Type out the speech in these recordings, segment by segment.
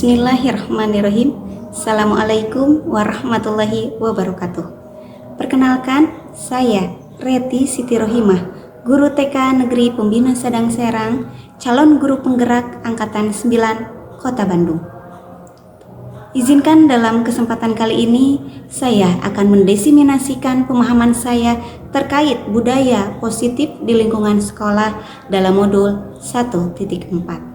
Bismillahirrahmanirrahim. Assalamualaikum warahmatullahi wabarakatuh. Perkenalkan, saya Reti Siti Rohimah, Guru TK Negeri Pembina Sadang Serang, calon guru penggerak Angkatan 9 Kota Bandung. Izinkan dalam kesempatan kali ini, saya akan mendesiminasikan pemahaman saya terkait budaya positif di lingkungan sekolah dalam modul 1.4.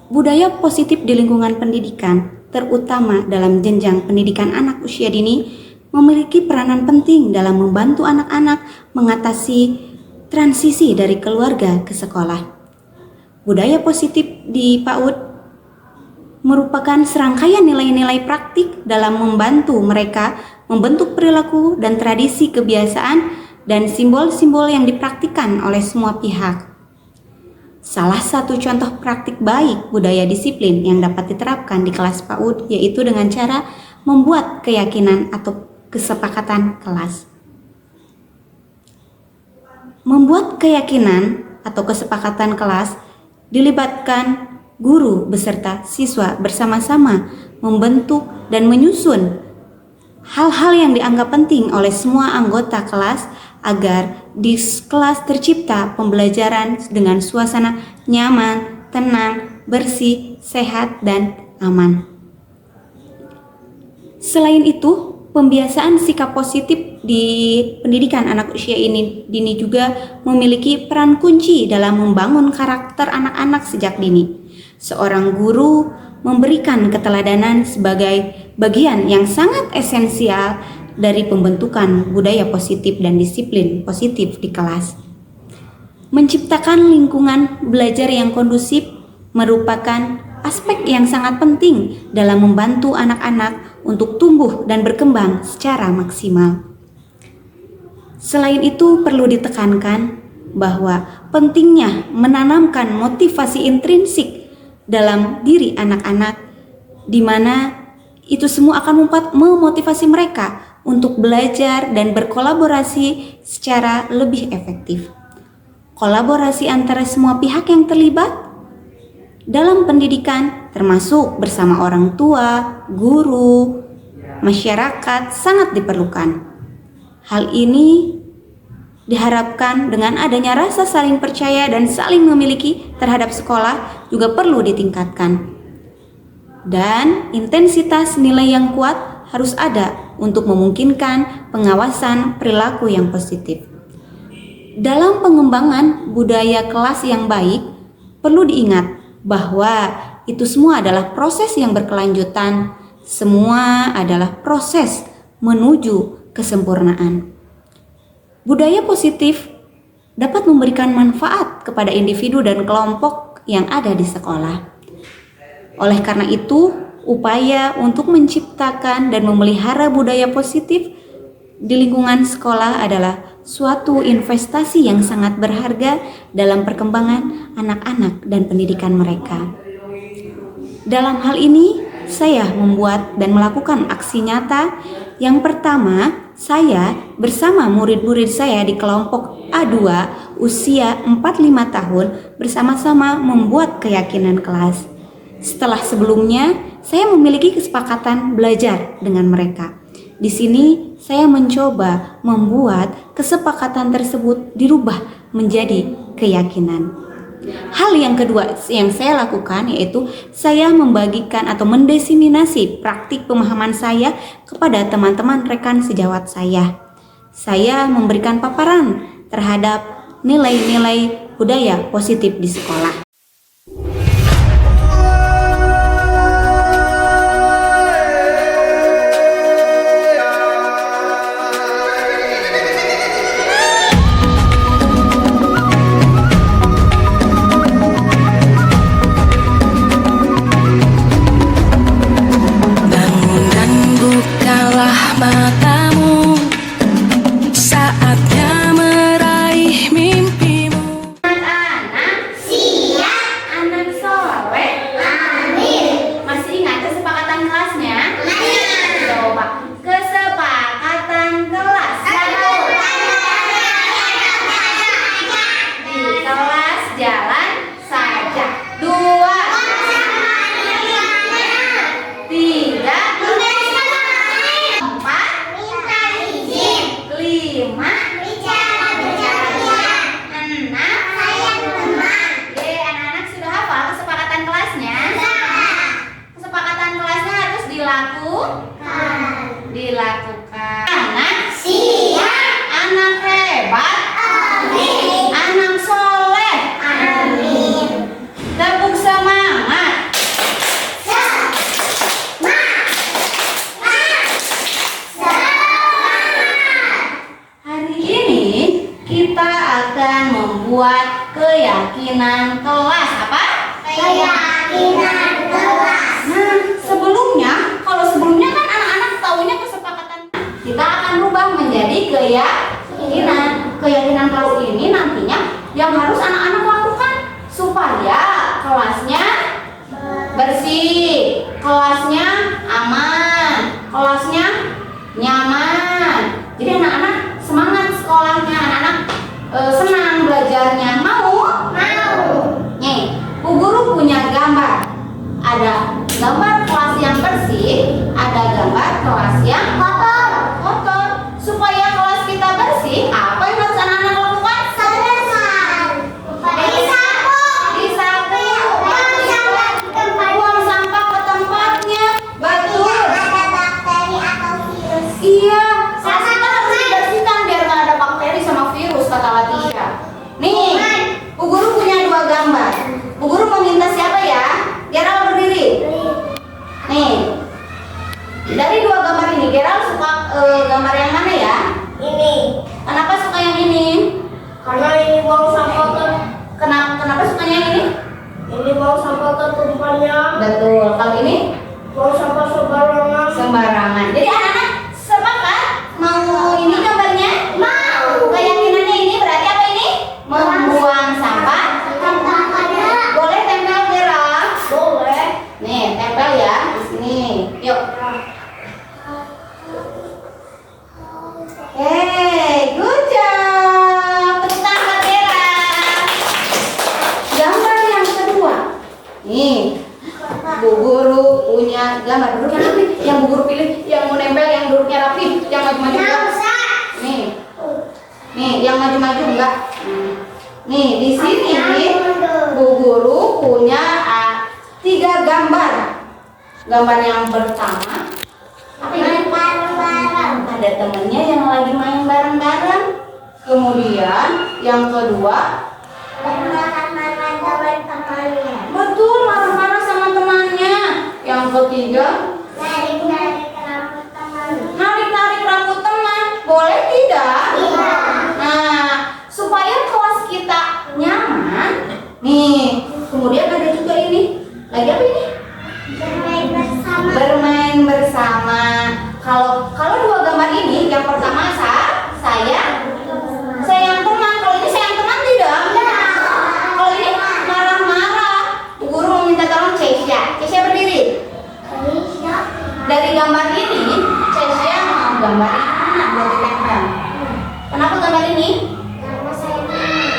Budaya positif di lingkungan pendidikan, terutama dalam jenjang pendidikan anak usia dini, memiliki peranan penting dalam membantu anak-anak mengatasi transisi dari keluarga ke sekolah. Budaya positif di PAUD merupakan serangkaian nilai-nilai praktik dalam membantu mereka membentuk perilaku dan tradisi kebiasaan dan simbol-simbol yang dipraktikkan oleh semua pihak. Salah satu contoh praktik baik budaya disiplin yang dapat diterapkan di kelas PAUD yaitu dengan cara membuat keyakinan atau kesepakatan kelas. Membuat keyakinan atau kesepakatan kelas dilibatkan guru beserta siswa bersama-sama membentuk dan menyusun hal-hal yang dianggap penting oleh semua anggota kelas agar di kelas tercipta pembelajaran dengan suasana nyaman, tenang, bersih, sehat, dan aman. Selain itu, pembiasaan sikap positif di pendidikan anak usia dini juga memiliki peran kunci dalam membangun karakter anak-anak sejak dini. Seorang guru memberikan keteladanan sebagai bagian yang sangat esensial dari pembentukan budaya positif dan disiplin positif di kelas. Menciptakan lingkungan belajar yang kondusif merupakan aspek yang sangat penting dalam membantu anak-anak untuk tumbuh dan berkembang secara maksimal. Selain itu, perlu ditekankan bahwa pentingnya menanamkan motivasi intrinsik dalam diri anak-anak, di mana itu semua akan memotivasi mereka untuk belajar dan berkolaborasi secara lebih efektif. Kolaborasi antara semua pihak yang terlibat dalam pendidikan, termasuk bersama orang tua, guru, masyarakat, sangat diperlukan. Hal ini diharapkan dengan adanya rasa saling percaya dan saling memiliki terhadap sekolah juga perlu ditingkatkan. Dan intensitas nilai yang kuat harus ada untuk memungkinkan pengawasan perilaku yang positif. Dalam pengembangan budaya kelas yang baik, perlu diingat bahwa itu semua adalah proses yang berkelanjutan. Semua adalah proses menuju kesempurnaan. Budaya positif dapat memberikan manfaat kepada individu dan kelompok yang ada di sekolah. Oleh karena itu, upaya untuk menciptakan dan memelihara budaya positif di lingkungan sekolah adalah suatu investasi yang sangat berharga dalam perkembangan anak-anak dan pendidikan mereka. Dalam hal ini, saya membuat dan melakukan aksi nyata. Yang pertama, saya bersama murid-murid saya di kelompok A2 usia 45 tahun bersama-sama membuat keyakinan kelas. Setelah sebelumnya, saya memiliki kesepakatan belajar dengan mereka. Di sini, saya mencoba membuat kesepakatan tersebut dirubah menjadi keyakinan. Hal yang kedua yang saya lakukan yaitu saya membagikan atau mendesiminasi praktik pemahaman saya kepada teman-teman rekan sejawat saya. Saya memberikan paparan terhadap nilai-nilai budaya positif di sekolah. Matamu saatnya meraih mimpimu. Anak-anak siap, anak soleh, amin. Masih ingat kesepakatan kelasnya? Coba kesepakatan kelas. Satu, di kelas jalan saja. Dua, keyakinan kelas. Apa? Keyakinan kelas. Nah, sebelumnya, kalau sebelumnya kan anak-anak taunya kesepakatan. Kita akan rubah menjadi keyakinan. Keyakinan kelas ini nantinya yang harus anak-anak lakukan supaya kelasnya bersih, kelasnya aman, kelasnya nyaman. Jadi anak-anak semangat sekolahnya, anak-anak senang belajarnya. Mau? Nih, Bu Guru punya gambar. Ada gambar kelas yang bersih, ada gambar kelas yang kotor. Supaya kelas kita bersih, apa yang harus anak-anak lakukan? Disapu. Buang sampah ke tempatnya. Betul. Iya, kelas kita harus dibersihkan biar nggak ada bakteri sama virus, kata Latisha. Nih, Bu Guru punya 2 gambar. Bu Guru meminta siapa ya? Gerald berdiri. Nih, dari 2 gambar ini, Gerald suka gambar yang mana ya? Ini Kenapa suka yang ini? karena ini buang sampah Kenapa sukanya yang ini? ini buang sampah tumpahnya, Betul. Kalau ini buang sampah sembarangan. sembarangan. Jadi anak-anak sepakat mau ini gambarnya? Mau. Keyakinannya ini berarti apa ini? Membuang sampah. Boleh tempel Gerald? Boleh. Nih, tempel ya di sini. Yuk. Hey, good job. Tepuk tangan buat Gerald. Gambar yang kedua. Nih, Bu Guru punya gambar. Duduk yang rapi. Yang Bu Guru pilih, yang mau nempel, yang duduknya rapi, yang maju-maju enggak. Nih, nih, yang maju-maju enggak. Nih, di sini Bu Guru punya 3 gambar. Gambar yang pertama, apa ini? Ada temennya yang lagi main bareng-bareng. Kemudian yang kedua, betul, marah-marah sama temannya. Yang ketiga, narik-narik rambut teman. Boleh tidak? Nah, supaya kelas kita nyaman. Nih, kemudian ada juga ini. Lagi apa ini? Bermain bersama. Kalau 2 gambar ini, yang pertama sayang teman. Kalau ini sayang teman tidak? Kalau ini marah-marah. Bu Guru meminta tolong Cecia berdiri. Dari gambar ini, Cecia mau gambar ini buat ditempel. Kenapa gambar ini?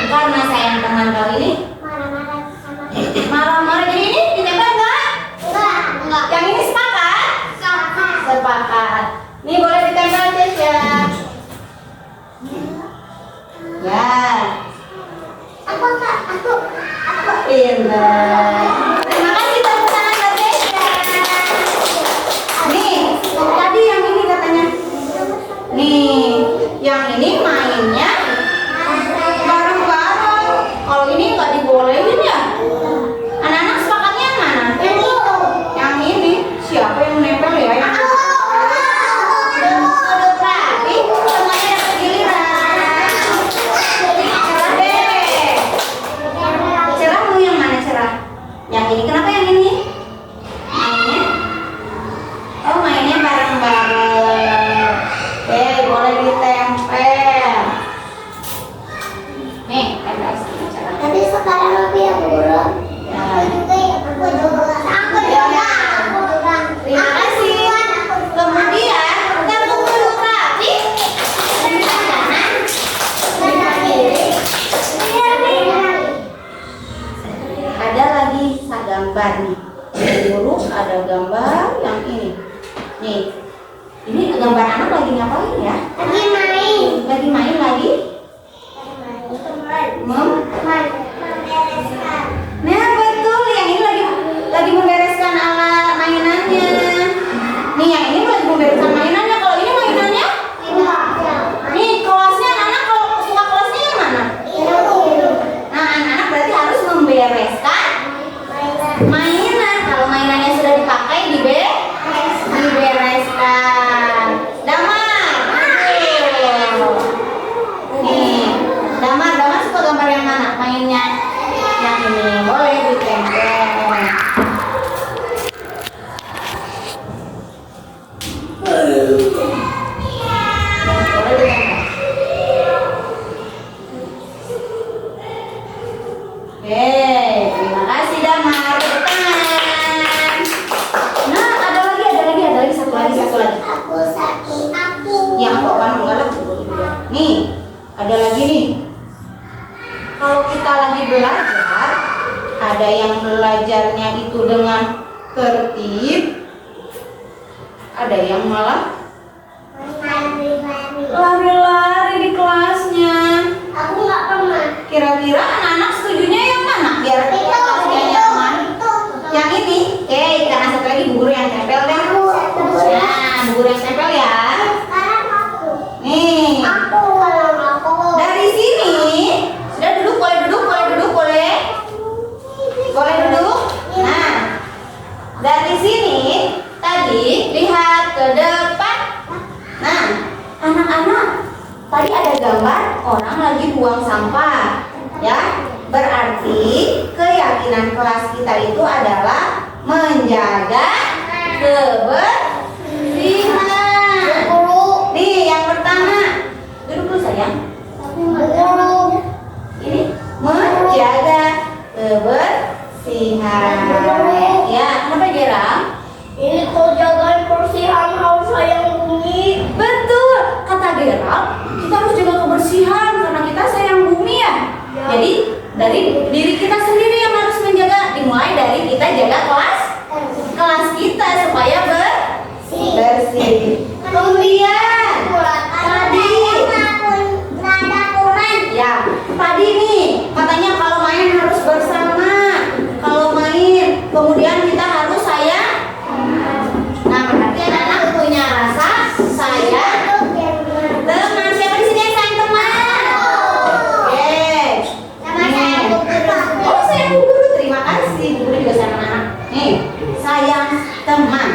Karena sayang teman. Kali ini marah-marah. Jadi ini ditempel enggak? Yang ini sepakat? Sepakat. Nih boleh ditempel Cecia. Ya. Aku. Pintar. Terima kasih tepuk tangan buat Cecia. Nih, tadi yang ini katanya. Nih, yang ini mainnya bareng-bareng. Kalau ini nggak dibolehin ya? Anak-anak sepakatnya yang mana? Yang ini. Siapa yang nempel ya? Yang udah rapi, semuanya dapat giliran. Cerah deh. Cerah mau yang mana cerah? Yang ini. Kenapa yang ini? Mainnya? Oh, mainnya bareng-bareng. Boleh ditempel. Nih, tempel sini cerah. Tapi sekarang lebih ya, Guru. Ya. Aku juga. Terima kasih. Kemudian kartu duduk rapi. Ada lagi gambar nih. Guru ada gambar yang ini. Nih, ini gambar anak lagi ngapain ya? Lagi main lagi? Nah betul, yang ini lagi membereskan alat mainannya. Nih yang ini lagi membereskan mainannya. Kalau ini mainannya? Nih kelasnya anak-anak kalau suka kelasnya yang mana? Nah anak-anak berarti harus membereskan mainan. Kalau mainannya sudah dipakai dibereskan. Damar. Nih Damar suka gambar yang mana? Main Oke, terima kasih Damar. Tepuk tangan. Nah, ada lagi, satu lagi. Aku sakit. Aku. Yang kok kan enggak lah. Nih, ada lagi nih. Kalau kita lagi belajar, ada yang belajarnya itu dengan tertib, ada yang malah lari-lari di kelasnya. Aku nggak pernah. Kira-kira anak-anak setujunya yang mana? Biar kelasnya nyaman. Yang ini. Oke, karena satu lagi bu guru yang tempel deh. Nah, bu guru yang tempel ya. Sekarang aku. Nih. Aku. Dari sini, sudah duduk, boleh duduk. Boleh duduk. Nah, dari sini tadi lihat ke depan. Nah, anak-anak, tadi ada gambar orang lagi buang sampah, ya. Berarti keyakinan kelas kita itu adalah menjaga kebersihan. Nih, yang pertama, duduk dulu sayang. Ini menjaga kebersihan. Ya, kenapa Gerang? Ini kau jaga kebersihan harus sayang bumi. Betul, kata Gerald, kita harus jaga kebersihan karena kita sayang bumi ya. Jadi dari diri kita sendiri yang harus menjaga, dimulai dari kita jaga kelas kita supaya bersih. Kemudian tadi nih katanya kalau main harus bersama. Kalau main, kemudian kita harus sayang. Nah, berarti anak-anak punya rasa sayang teman. Siapa di sini yang sayang teman? Oke. Oh, sayang bu guru. Terima kasih. Bu guru juga sayang anak. Nih, sayang teman.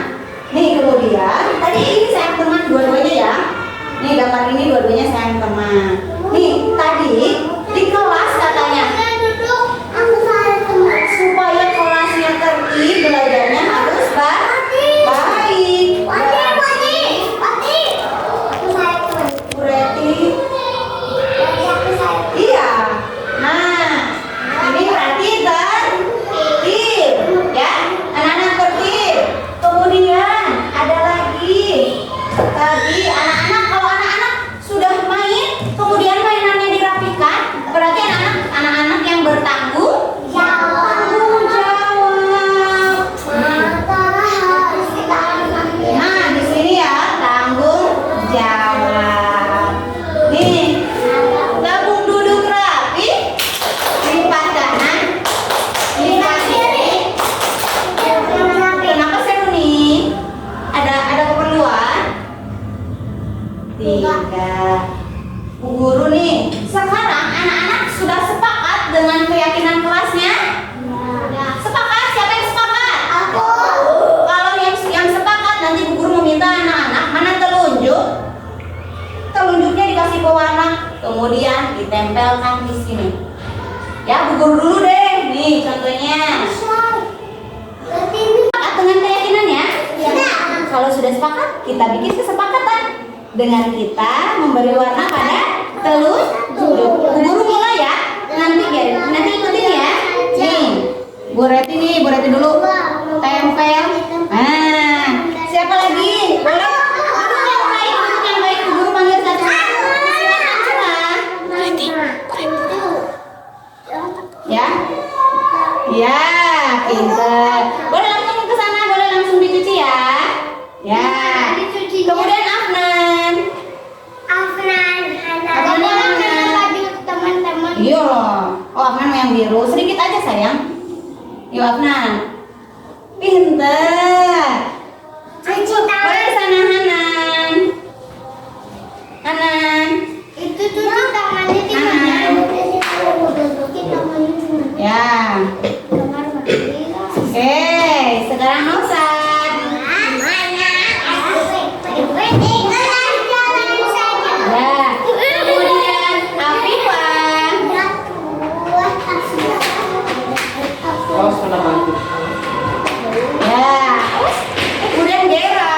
Nih, kemudian tadi ini sayang teman dua-duanya ya. Nih, gambar ini dua-duanya sayang teman. Nih, tadi di kelas katanya supaya kelasnya tertib, belajarnya harus baik. Bu Reti. Iya. Nah, ini berarti tertib, ya. Anak-anak tertib. Kemudian ada lagi. Tadi kalau anak-anak sudah main, kemudian mainannya dirapikan, berarti anak-anak yang bertanggung jawab. Nah, di sini ya tanggung jawab. Nih, gabung duduk rapi, lipat kanan, lipat kiri. Kenapa seru nih? Ada keperluan? 3. Bu guru nih, sekarang anak-anak sudah sepakat dengan keyakinan kelasnya? Sepakat? Siapa yang sepakat? Aku. Kalau yang sepakat, nanti bu guru meminta anak-anak mana telunjuk. Telunjuknya dikasih pewarna, kemudian ditempelkan di sini. Ya, bu guru dulu deh. Nih contohnya. Sepakat dengan keyakinannya? Kalau sudah sepakat, kita bikin kesepakatan dengan kita memberi warna pada telunjuk. Bu guru mulai ya. Nanti ikutin ya. Nih, Bu Reti dulu tempel. Nah, siapa lagi? Boleh duduk yang baik. Bu guru panggil satu. Silakan cerah. Ya. Ya, pinter. Boleh langsung ke sana, boleh langsung dicuci ya. Ya. Kemudian Afnan. Teman-teman. Iya loh. Oh, Afnan mau yang biru. Sedikit aja sayang. Yuk Afnan. Pinter. Boleh ke sana Hanan. Hanan. Itu tuh tangannya di mana? Ya. Oke, sekarang Nusat. Ya. Kemudian Afifah. Ya. Kemudian Gera.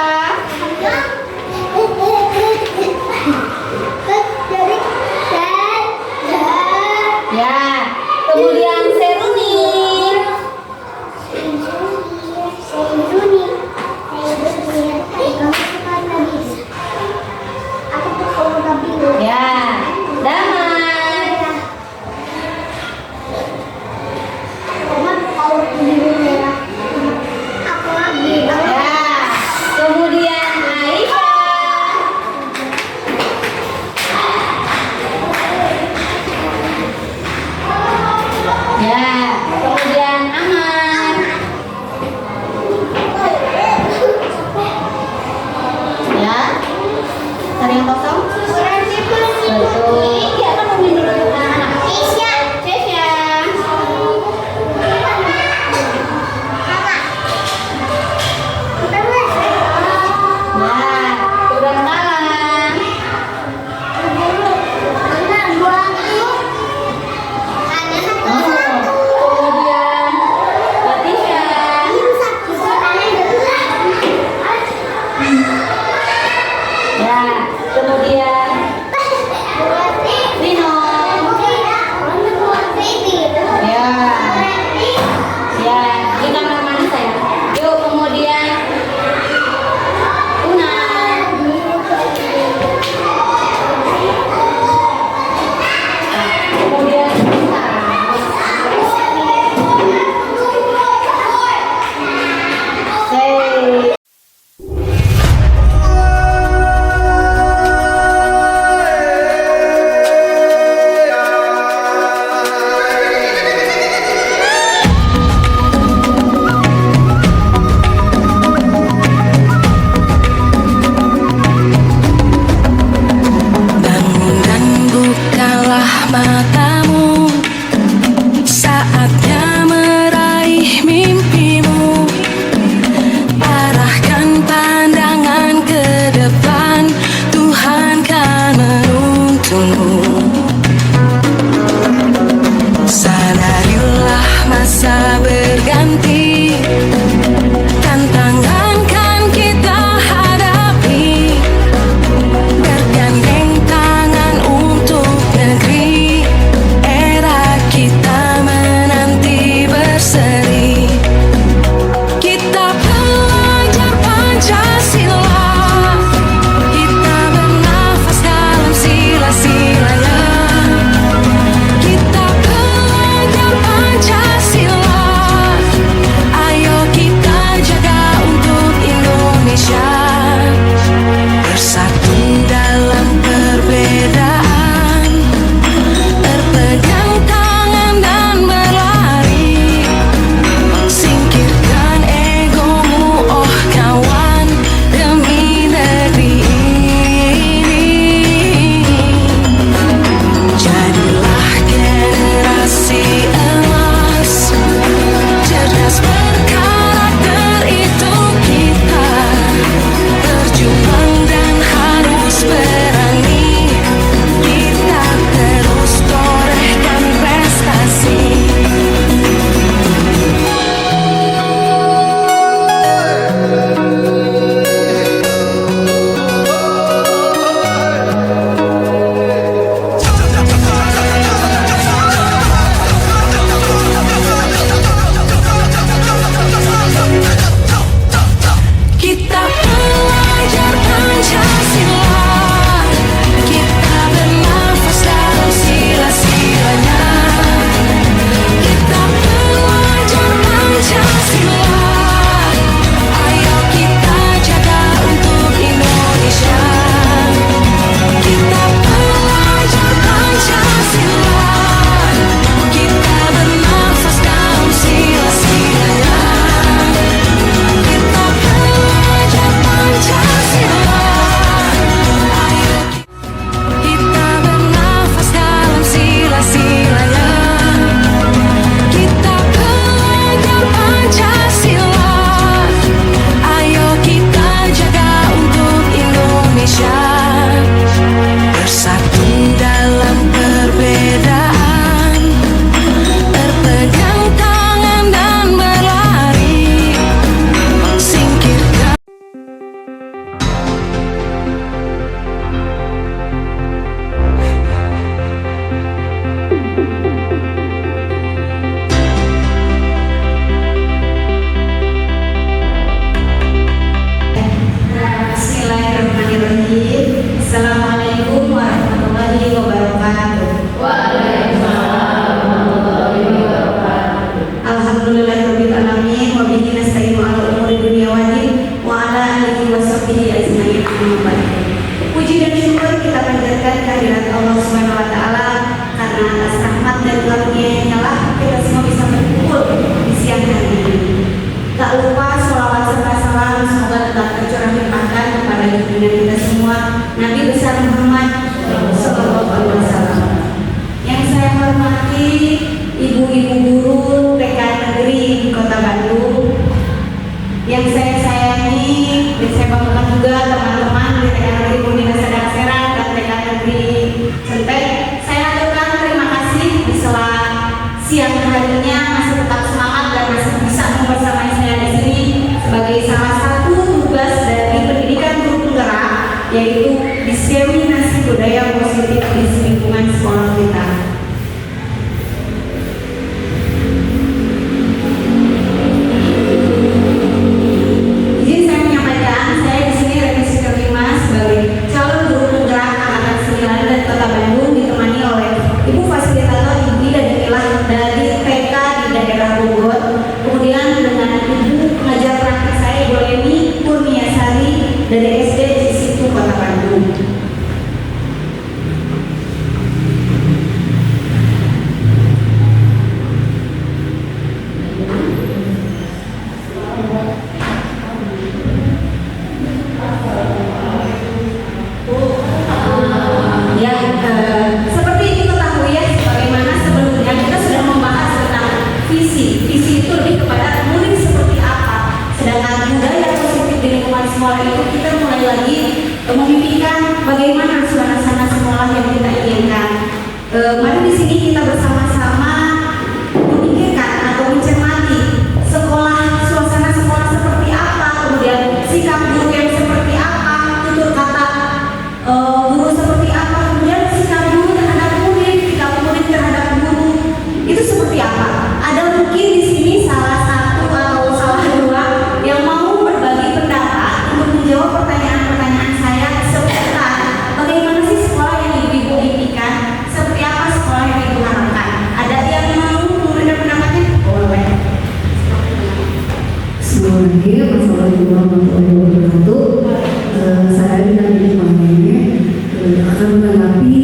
Ya, kemudian aman. Ya, cari yang kosong. Betul. Ya, kan nungguin dulu anak-anak. Keisha. Bangun dan bukalah matamu, saatnya meraih mimpimu. Arahkan pandangan ke depan, Tuhan kan menuntunmu. Sadarilah masa berganti, tantangan kan kita hadapi. Bergandeng tangan untuk negeri, era kita menanti berseri. Kita belajar Pancasila, kita bernafas dalam sila-silanya. Kita belajar Pancasila, ayo kita jaga untuk Indonesia. Bersatu dalam perbedaan, berpegang tangan dan berlari. Singkirkan egomu, oh kawan, demi negeri ini. Jadilah generasi emas, cerdas berkarakter itu kita. Berjuang dan harus berani, kita terus torehkan prestasi. Kita belajar Pancasila, kita bernafas dalam sila-silanya. Kita belajar Pancasila, ayo kita jaga untuk Indonesia. Kita belajar Pancasila, kita bernafas dalam sila-silanya. Kita belajar Pancasila, ayo kita bernafas dalam sila-silanya. Kita belajar Pancasila, ayo kita jaga untuk Indonesia. Bersatu dalam perbedaan, berpegang tangan dan berlari. Singkirkan Bismillahirrahmanirrahim. Assalamualaikum warahmatullahi wabarakatuh. Alhamdulillahirabbil alamin wa bihi nasta'inu ala umuri dunya wa din wa ala alihi wa sahbihi ajmain. Amma ba'd. Puji dan syukur kita panjatkan kehadirat Allah Subhanahu wa taala karena atas rahmat dan karunia-Nya lah kita semua guru TK Negeri di Kota Bandung. Yang saya sayangi dan saya banggakan juga teman-teman di TK Negeri Bunda Sadar Serang dan TK Negeri Centek. Saya aturkan terima kasih di sela siang harinya masih tetap semangat dan masih bisa membersamai saya di sini sebagai salah satu tugas dari pendidikan guru penggerak, yaitu diseminasi budaya positif di lingkungan sekolah kita. Izin saya menyampaikan, saya di sini revisi kelima sebagai calon guru penggerak anak-anak 9 dan Kota Bandung, ditemani oleh Ibu Fasilitator Ibu dan Inilah dari TK di daerah Bogor, kemudian dengan Ibu pengajar praktik saya Ibu Leni Kurniasari dari SD di situ Kota Bandung. Ya, seperti diketahui ya, bagaimana sebelumnya kita sudah membahas tentang visi. Visi itu lebih kepada murid seperti apa. Sedangkan budaya positif di lingkungan sekolah itu kita mulai lagi memimpikan bagaimana suasana sekolah yang kita inginkan. Mari di sini kita bersama-sama memikirkan atau mencermati sekolah, suasana sekolah seperti apa, kemudian sikap guru yang seperti apa, tutur kata guru seperti apa, kemudian sikap guru terhadap murid, sikap murid terhadap guru itu seperti apa. Ada mungkin di sini salah satu atau salah dua yang mau berbagi pendapat untuk menjawab pertanyaan-pertanyaan saya seputar bagaimana sih sekolah yang ibu impikan, seperti apa sekolah yang ibu harapkan. Ada yang mau memberikan pendapatnya? Boleh. Bismillahirrahmanirrahim. Assalamualaikum warahmatullahi wabarakatuh. Saya dan teman-temannya akan menanggapi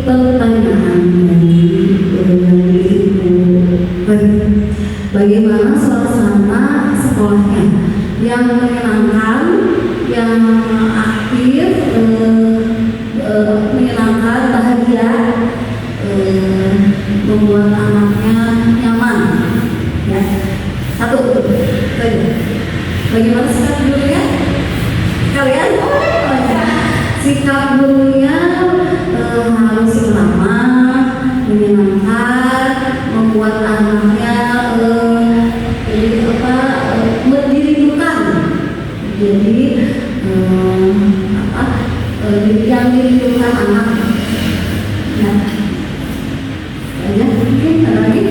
pertanyaan dari Ibu. Bagaimana suasana sekolahnya yang menyenangkan, yang aktif, menyenangkan, bahagia, membuat anaknya nyaman. Ya. Satu, bagaimana sikap gurunya? Kalian sikap gurunya harus ramah, menyenangkan, membuat anaknya dirindukan. Jadi yang dirindukan anak. Ya, banyak mungkin ada lagi.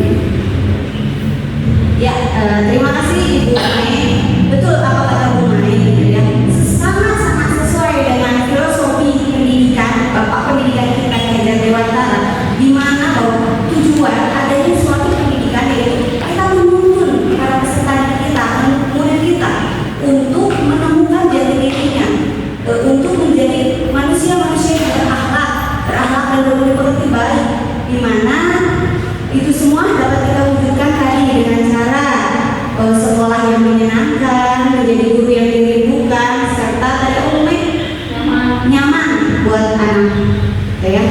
Ya, terima kasih Ibu Mae. Betul apa kata Bu Mae gitu ya. Sangat-sangat sesuai dengan filosofi pendidikan Bapak Pendidikan kita Hajar Dewantara, di mana bahwa tujuan adanya suatu pendidikan yaitu kita menuntun para peserta kita, murid kita untuk menemukan jati dirinya, untuk menjadi manusia-manusia yang berakhlak dan berbudi baik, di mana itu semua dapat kita wujudkan tadi dengan cara sekolah yang menyenangkan, menjadi guru yang dirindukan, serta tadi umumnya nyaman buat anak, ya.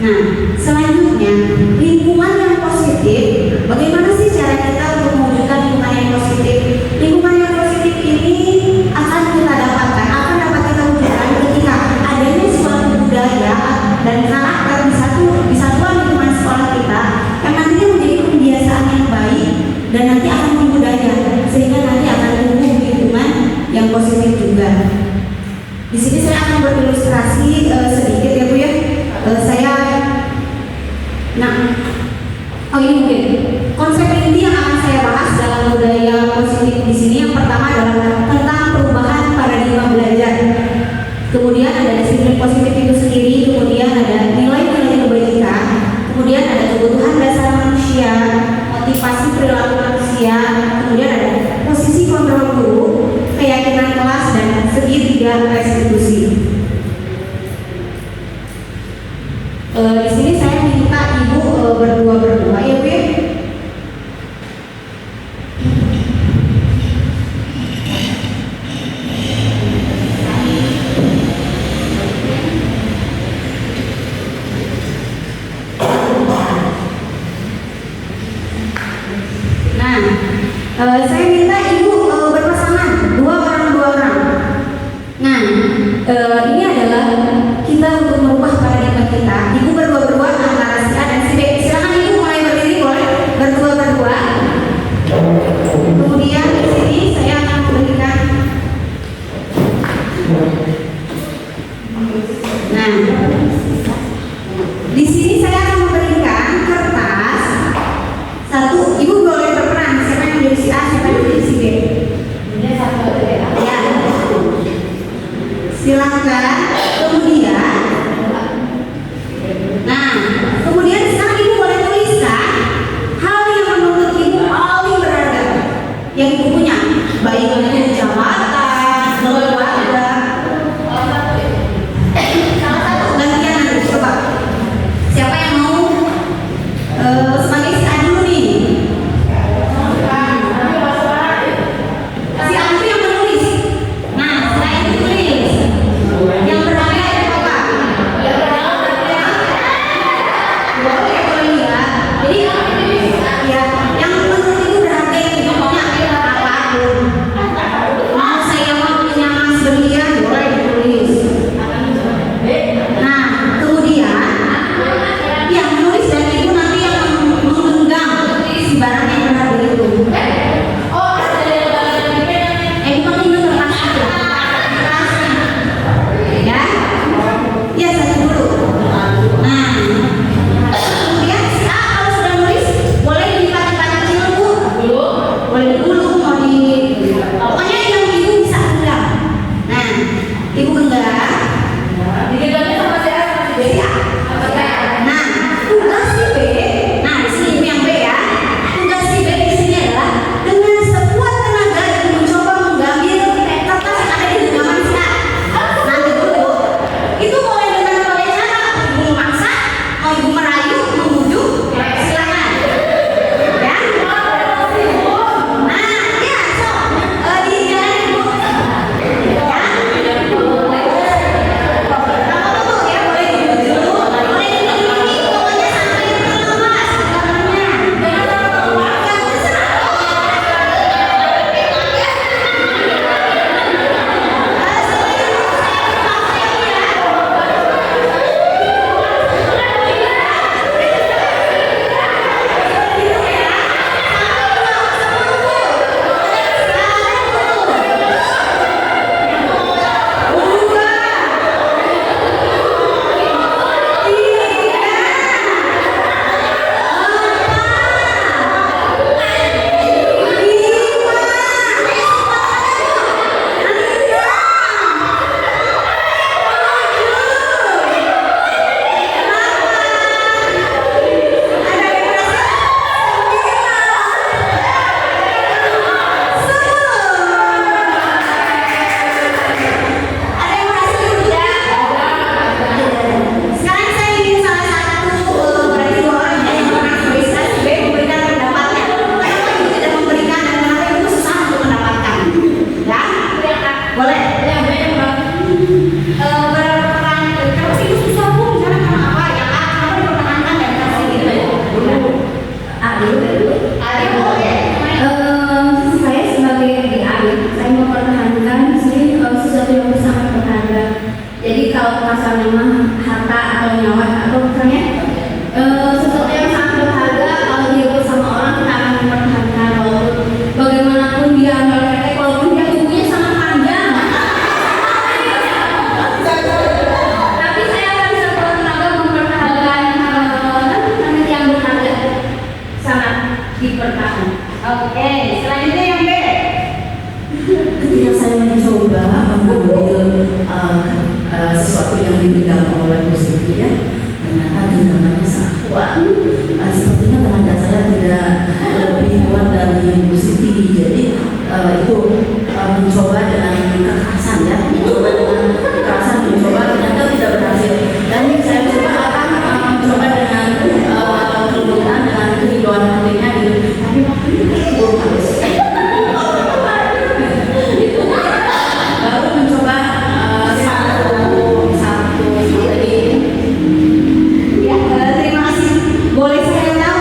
Nah, selanjutnya lingkungan yang positif. Bagaimana sih cara kita untuk mewujudkan lingkungan yang positif? Lingkungan yang positif ini akan kita dapatkan, akan dapat kita wujudkan ketika adanya suatu budaya dan karakter di satuan lingkungan sekolah kita yang nantinya menjadi kebiasaan yang baik dan nanti akan membudaya, sehingga nanti akan tumbuh lingkungan yang positif juga. Di sini saya akan berilustrasi sedikit ya Bu ya. Ini mungkin konsep inti yang akan saya bahas dalam budaya positif di sini. Yang pertama adalah tentang perubahan paradigma belajar. Kemudian ada disiplin positif itu sendiri, kemudian ada nilai-nilai kebajikan, kemudian ada kebutuhan dasar manusia, motivasi perilaku manusia, kemudian ada posisi kontrol guru, keyakinan kelas, dan segitiga restitusi. Di sini saya minta Ibu berdua ya Bu. Saya minta ibu berpasangan, dua orang. Nah, ini adalah kita untuk merubah paradigma kita. Ibu berdua antara si A dan si B. Silakan ibu mulai berdiri, boleh berdua. Kemudian di sini saya akan memberikan. Nah, di sini saya akan memberikan kertas satu. Ibu boleh berperan. Siapa yang menjadi si A, siapa yang menjadi si B? Ya. Silakan. Kemudian sekarang ibu boleh tuliskan hal yang menurut ibu paling berharga yang ibu punya, baik itu jabatan, keluarga. Salah satu gantian nanti coba. Siapa yang mau sebagai si A dulu nih? Si A itu yang menulis. Nah, saya yang tulis. Yang berharga itu apa? Boleh lihat. Jadi ya, yang menurut ibu berharga itu pokoknya apapun. Mau saya mau punya emas berlian, boleh ditulis. Nah, kemudian yang menulis dan ibu nanti yang menggenggam si barang yang berharga itu. Bukan ini kertas itu. Ya, ya satu dulu. Nah, kemudian si A kalau sudah nulis boleh dilipat-lipat kecil bu. Boleh dulu mau di. Pokoknya yang ibu bisa genggam. Nah, ibu genggam. Si A. Nah, tugas si B. Nah, di sini ibu yang B ya. Tugas si B di sini adalah dengan sekuat tenaga ibu mencoba mengambil kertas yang ada di genggaman si A. Nanti dulu, itu boleh dengan berbagai cara. Ibu memaksa, mau ibu merayu, membujuk, silakan. Ya. Nah, ya, so, di jalan ibu. Ya. Tunggu ya, boleh dibujuk dulu, boleh dibujuk, pokoknya sampai lemas gambarnya. Ya, terserah. Ada yang berhasil tidak? Sekarang saya ingin salah satu berarti dua orang yang pernah tuliskan B memberikan pendapatnya. Kenapa ibu tidak memberikan dan kenapa ibu susah untuk mendapatkan? Ya? Boleh? Berperan. Kenapa sih ibu susah bu? Misalnya karena apa? Ya A, kenapa dipertahankan dan kasih gitu? A dulu. Ada boleh. Saya sebagai adik, saya mempertahankan di sini sesuatu yang sangat berharga. Jadi kalau masalah memang harta atau nyawa atau misalnya sesuatu yang sangat berharga, kalau dia bersama orang kita akan mempertahankan walaupun bagaimanapun dia nggak walaupun dia tubuhnya sangat panjang. Tapi saya akan sekuat tenaga mempertahankan yang berharga, sangat dipertahankan. Oke, selanjutnya yang B. Ketika saya mencoba mengambil sesuatu yang dipegang oleh musik ya, ternyata genggamannya sangat kuat. Sepertinya tenaga saya tidak lebih kuat dari musik. Jadi itu mencoba dengan kekerasan ya, mencoba dengan kekerasan, mencoba ternyata tidak berhasil. Dan saya coba akan mencoba dengan kelembutan, dengan kehidupan hatinya gitu. Tapi waktu itu belum habis. Baru mencoba satu jadi Ya, terima kasih. Boleh saya tahu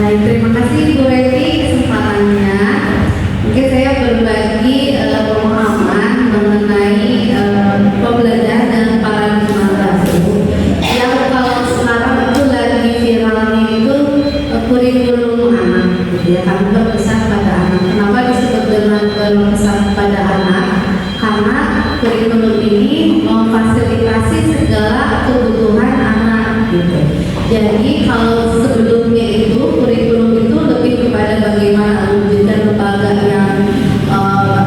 Baik, terima kasih Bu Reti kesempatannya. Mungkin saya berbagi pemahaman mengenai pembelajaran dan paradigma baru yang kalau sekarang itu lagi viralnya itu kurikulum anak, gitu ya, kan berpesan pada anak. Kenapa disebut dengan berpesan pada anak? Karena kurikulum ini memfasilitasi segala kebutuhan anak, gitu. Jadi kalau sebelumnya itu kurikulum itu lebih kepada bagaimana mewujudkan lembaga yang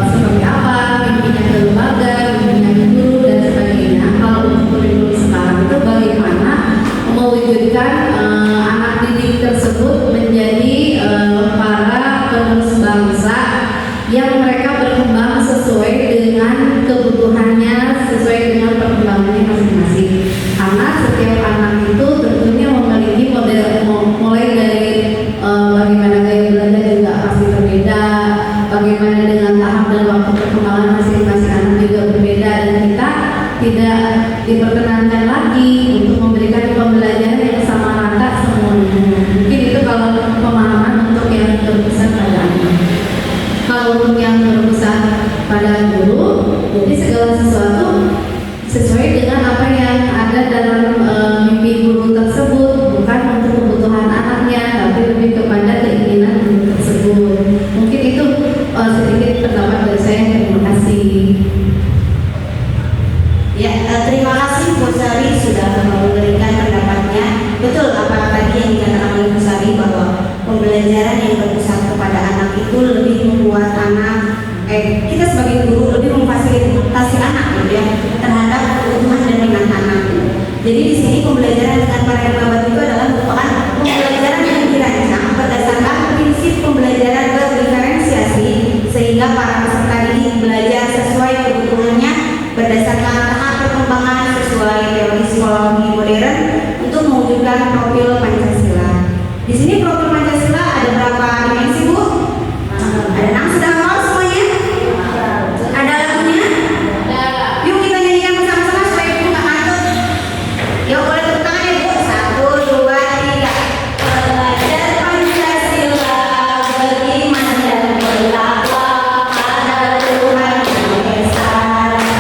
seperti apa, mimpinya ke lembaga, mimpinya ke guru dan sebagainya. Kalau untuk kurikulum sekarang itu bagaimana mewujudkan anak didik tersebut menjadi para penerus bangsa yang mereka berkembang sesuai dengan kebutuhannya, sesuai dengan perkembangannya masing-masing. Karena setiap anak itu tentunya memiliki model, mulai dari bagaimana gaya belajar juga pasti berbeda, bagaimana dengan tahap dan waktu perkembangan masing-masing anak juga berbeda, dan kita tidak diperkenankan lagi untuk memberikan pembelajaran yang sama rata semuanya. Mungkin itu kalau pemahaman untuk yang berpesan pada anak. Kalau untuk yang berpesan pada guru, jadi segala sesuatu sesuai dengan apa yang ada dalam mimpi guru tersebut, bukan untuk kebutuhan anaknya, tapi lebih kepada keinginan guru tersebut. Mungkin itu sedikit pendapat dari saya. Terima kasih. Ya, terima kasih Bu Sari sudah memberikan pendapatnya. Betul apa tadi yang dikatakan oleh Bu Sari, bahwa pembelajaran yang berpusat kepada anak itu lebih membuat anak, kita sebagai guru lebih memfasilitasi anak, gitu ya, terhadap kebutuhan dan minat anak. Jadi di sini pembelajaran dengan paradigma baru itu adalah merupakan pembelajaran yang dirancang berdasarkan prinsip pembelajaran berdiferensiasi, sehingga para peserta didik belajar sesuai kebutuhannya berdasarkan tahap perkembangan sesuai teori psikologi modern untuk mewujudkan profil Pancasila. Di sini profil Pancasila ada berapa dimensi, Bu? Ada 6, sudah hafal semuanya? Ada lagunya? Yuk kita nyanyikan bersama-sama supaya Ibu nggak ngantuk. Yuk boleh tepuk tangan ya Bu. 1, 2, 3. Belajar Pancasila, beriman dan bertakwa pada Tuhan Yang Esa,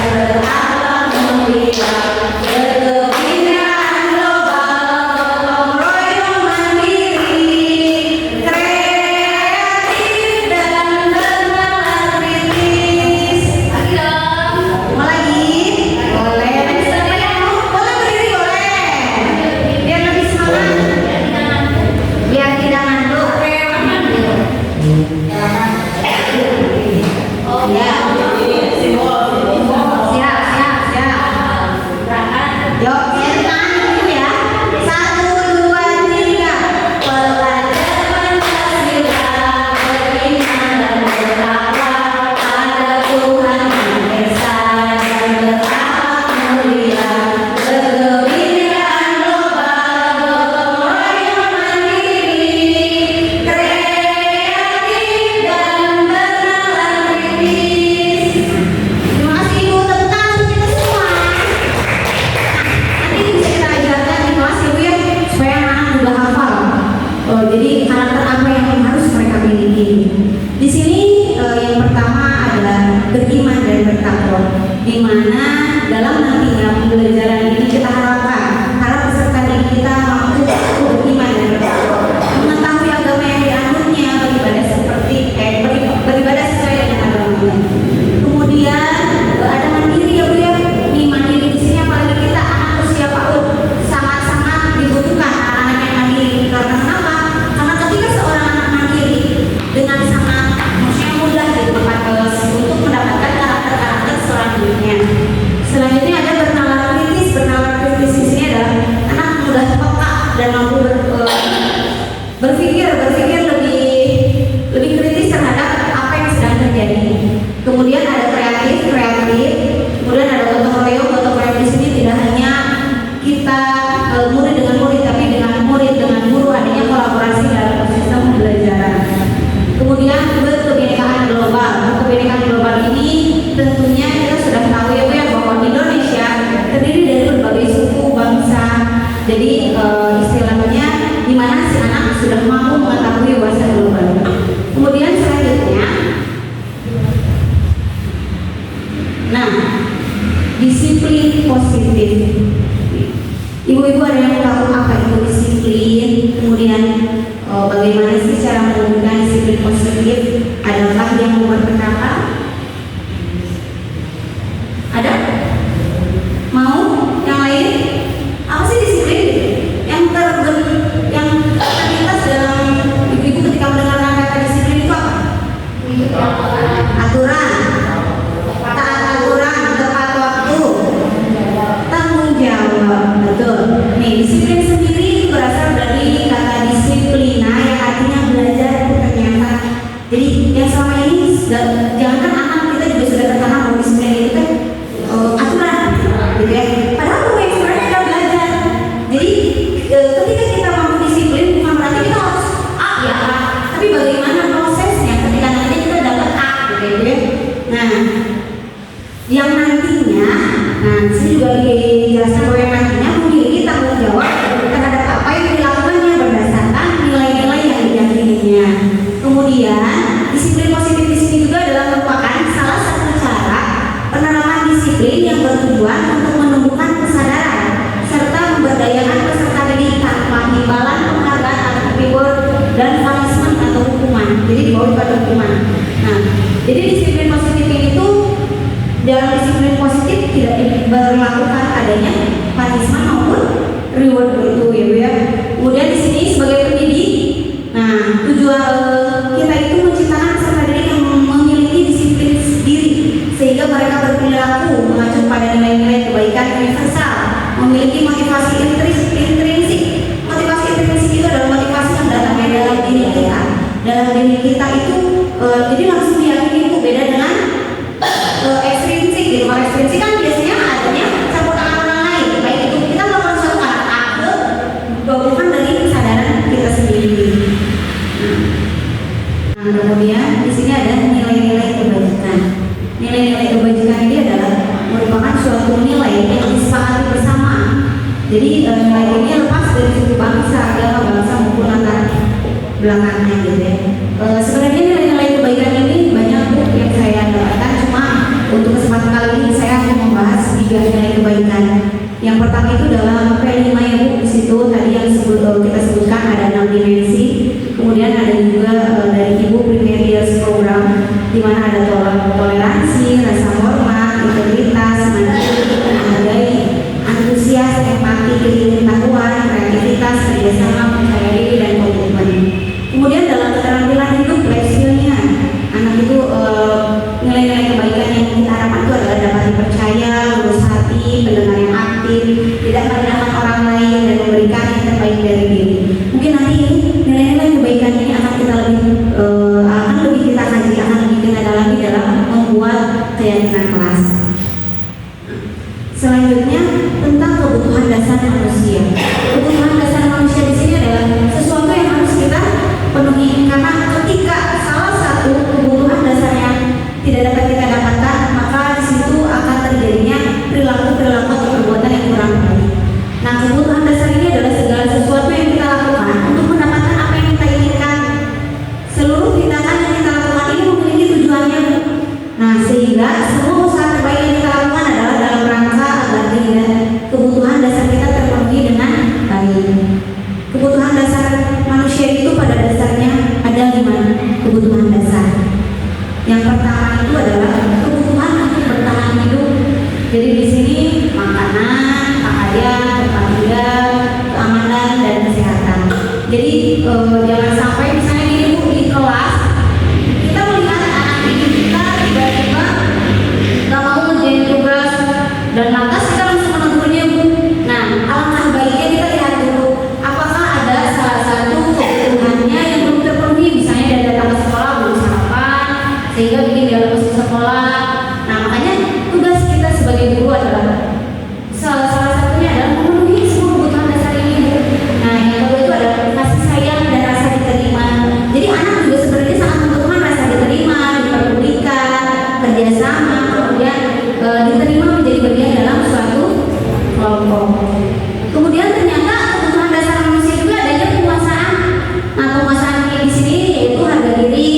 berakhlak mulia, berkebudayaan global, gotong royong mandiri, kreatif dan bernalar kritis. Lagi dong. Mau lagi? Boleh. Lagi siapa yang mau? Boleh berdiri, boleh. Biar lebih semangat. Biar tidak ngantuk. Oh ya. Siap. Yuk, yang tangan dulu ya. 1, 2, 3. Belajar Pancasila, beriman dan bertakwa pada Tuhan Yang Esa, dan berakhlak mulia, berkebudayaan global, gotong royong mandiri, kreatif dan bernalar kritis. Terima kasih Ibu, tepuk tangan untuk kita semua. Nanti bisa kita ajarkan di kelas ya Bu ya, supaya anak juga hafal. Jadi karakter apa yang harus mereka miliki. Di sini yang pertama adalah beriman dan bertakwa, di mana dalam nantinya pembelajaran ini kita harapkan para peserta didik kita mampu beriman dan bertakwa, mengetahui agama yang dianutnya, beribadah sesuai dengan agamanya. Kemudian ada mandiri ya Bu ya. Di mandiri di sini apalagi kita anak usia PAUD sangat-sangat dibutuhkan anak yang mandiri. Karena kenapa? Karena ketika seorang anak mandiri dengan sangat maksudnya mudah gitu untuk mendapatkan karakter-karakter selanjutnya. Selanjutnya ada bernalar kritis. Bernalar kritis di sini adalah anak mudah peka dan mampu berpikir lebih kritis terhadap apa yang sedang terjadi. Kemudian ada kreatif, kemudian ada gotong royong. Gotong royong di sini tidak hanya kita murid dengan murid, tapi dengan murid dengan guru, adanya kolaborasi dalam sistem pembelajaran. Kemudian berkebinekaan global. Kebinekaan global ini tentunya kita sudah tahu ya Bu ya, bahwa Indonesia terdiri dari berbagai suku, bangsa. Jadi istilahnya di mana si anak sudah mampu mengetahui yang nantinya, nah di sini juga dijelaskan bahwa yang nantinya memiliki tanggung jawab terhadap apa yang dilakukannya berdasarkan nilai-nilai yang diyakininya. Kemudian disiplin positif di sini juga adalah merupakan salah satu cara penerapan disiplin yang bertujuan untuk menumbuhkan kesadaran serta memberdayakan peserta didik tanpa imbalan, penghargaan atau reward dan punishment atau hukuman. Jadi dibawa pada hukuman. Nah, jadi disiplin positif ini tuh dalam disiplin positif tidak diberlakukan adanya punishment maupun reward itu ya Bu ya. Kemudian di sini sebagai pendidik, nah tujuan kita itu menciptakan peserta didik yang memiliki disiplin diri sehingga mereka berperilaku mengacu pada nilai-nilai kebaikan universal, memiliki motivasi intrinsik. Motivasi intrinsik itu adalah motivasi yang datang dari dalam diri kita. Dalam diri kita itu jadi langsung diyakini itu beda dengan ekstrinsik gitu. Kalau ekstrinsik kan biasanya adanya campur tangan orang lain. Baik itu kita melakukan suatu akte bukan dari kesadaran kita sendiri. Nah, kemudian di sini ada nilai-nilai kebajikan. Nilai-nilai kebajikan ini adalah merupakan suatu nilai yang disepakati bersama. Jadi nilai ini lepas dari suku bangsa, agama, bangsa maupun latar belakangnya gitu ya. Sebenarnya nilai-nilai kebaikan ini banyak yang saya dapatkan, cuma untuk kesempatan kali ini saya akan membahas 3 nilai kebaikan. Yang pertama itu dalam P5 ya Bu, di situ tadi yang kita sebutkan ada 6 dimensi. Kemudian ada juga dari Ibu Primarius Program di mana ada toleransi, rasa hormat, integritas, mandiri, menghargai, antusias, empati, keingin-tahuan, kreativitas, kerjasama, percaya diri dan komitmen. Kemudian dalam keterampilan hidup, life skill-nya, anak itu nilai-nilai kebaikan yang kita harapkan itu adalah dapat dipercaya, lurus hati, pendengar yang aktif, tidak merendahkan orang lain dan memberikan yang terbaik dari diri. Mungkin nanti nilai-nilai kebaikan ini akan lebih kita kaji, akan lebih kita dalami dalam membuat keyakinan kelas. Selanjutnya tentang kebutuhan dasar manusia. Kebutuhan dasar manusia di sini adalah sesuatu yang harus kita penuhi, karena ketika salah satu kebutuhan dasar yang tidak dapat kita dapatkan, maka di situ akan terjadinya perilaku-perilaku atau perbuatan yang kurang baik. Nah, kebutuhan dasar ini adalah segala sesuatu yang kita lakukan untuk mendapatkan apa yang kita inginkan. Seluruh tindakan yang kita lakukan ini memiliki tujuannya. Nah, sehingga semua usaha terbaik yang kita lakukan adalah dalam rangka agar kebutuhan dasar kita terpenuhi dengan baik. Kebutuhan dasar manusia itu pada dasarnya ada 5 kebutuhan dasar. Yang pertama itu adalah kebutuhan untuk bertahan hidup. Jadi di sini makanan, pakaian, tempat tinggal, keamanan dan kesehatan. Jadi jangan sampai misalnya di kelas kita melihat anak didik kita tiba-tiba nggak mau ngerjain tugas dan lantas kita langsung menegurnya Bu. Nah, alangkah baiknya kita lihat dulu apakah ada salah satu kebutuhannya yang belum terpenuhi, misalnya dia datang ke sekolah belum sarapan sehingga bikin dia lemes ke sekolah. Nah, makanya tugas kita sebagai guru adalah salah satunya adalah memenuhi semua kebutuhan dasar ini Bu. Nah, yang kedua itu adalah kasih sayang dan rasa diterima. Jadi anak juga sebenarnya sangat membutuhkan rasa diterima, diperdulikan, kerjasama, kemudian diterima menjadi bagian dalam suatu kelompok. Kemudian ternyata kebutuhan dasar manusia juga adanya penguasaan. Nah, penguasaan ini di sini yaitu harga diri,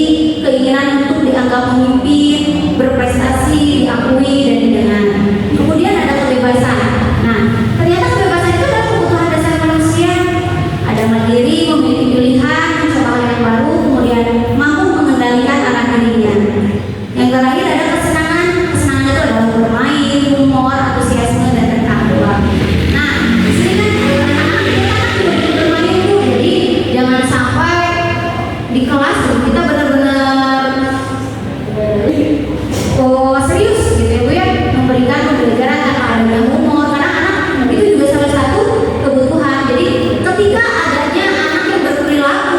keinginan untuk dianggap pemimpin, berprestasi, diakui dan didengar. Kemudian ada kebebasan. Nah, ternyata kebebasan itu adalah kebutuhan dasar manusia. Ada mandiri, memiliki pilihan, mencoba hal yang baru, kemudian mampu mengendalikan anak dirinya. Yang terakhir ada kesenangan. Kesenangan itu adalah bermain, humor, antusiasme dan tertawa. Nah, di sini kan anak-anak kita kan juga bermain Bu. Jadi jangan sampai di kelas kita benar-benar serius gitu ya Bu ya, memberikan pembelajaran tanpa ada humor, karena anak itu juga salah satu kebutuhan. Jadi ketika adanya anak yang berperilaku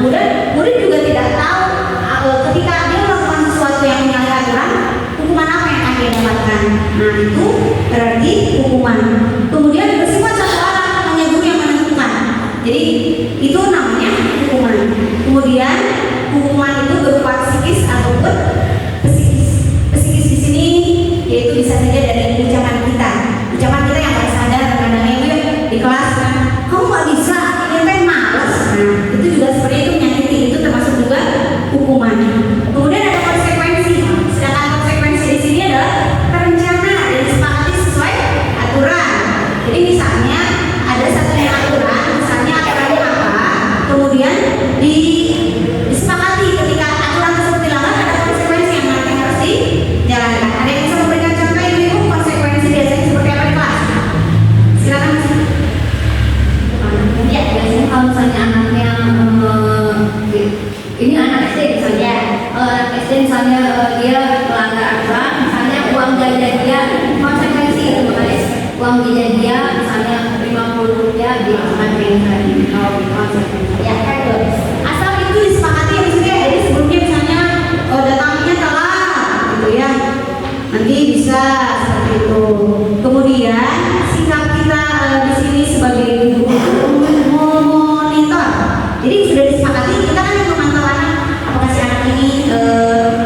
kemudian murid juga tidak tahu ketika dia melakukan sesuatu yang menyalahi aturan, hukuman apa yang akan dia dapatkan. Nah, itu berarti hukuman. Kemudian bersifat satu arah, hanya guru yang menentukan. Jadi itu namanya hukuman. Kemudian hukuman itu berupa psikis ataupun psikis. Psikis di sini yaitu bisa saja dari ucapan kita yang nggak sadar, kadang-kadang itu di kelas kan, kamu nggak bisa, ini kan males. Nah, itu juga seperti itu menyakiti, itu termasuk juga hukuman. Kemudian ada konsekuensi. Sedangkan konsekuensi di sini adalah terencana dan disepakati sesuai aturan. Jadi misalnya ada satu aturan, misalnya aturannya apa, kemudian disepakati ketika aturan tersebut dilanggar ada konsekuensi yang nanti harus dijalankan. Ada yang bisa memberikan contoh ibu konsekuensi biasanya seperti apa di kelas? Silakan. Ya, biasanya kalau misalnya anaknya ini anak SD misalnya, anak SD misalnya dia melanggar aturan, misalnya uang jajan dia konsekuensi itu guys, uang jajan dia misalnya 50 rupiah dikenakan dengan konsekuensi. Ya, kan tuh. Asal itu disepakati ya maksudnya, jadi sebelumnya misalnya datangnya telat gitu ya, nanti bisa seperti itu. Kemudian sikap kita di sini sebagai guru monitor. Jadi sudah disepakati, kita kan yang memantau anak apakah si anak ini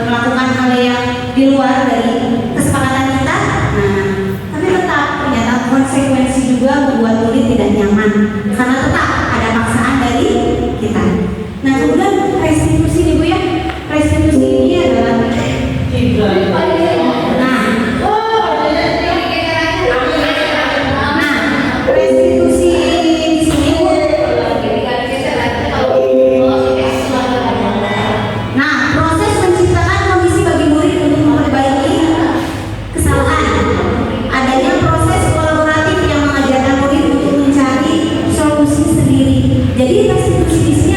melakukan hal yang di luar dari kesepakatan kita. Nah, tapi tetap ternyata konsekuensi juga membuat murid tidak nyaman karena tetap ada paksaan dari kita. Nah, kemudian restitusi nih Bu ya. Restitusi ini adalah restitusi di sini Bu. Nah, proses menciptakan kondisi bagi murid untuk memperbaiki kesalahan. Adanya proses kolaboratif yang mengajarkan murid untuk mencari solusi sendiri. Jadi restitusi di sini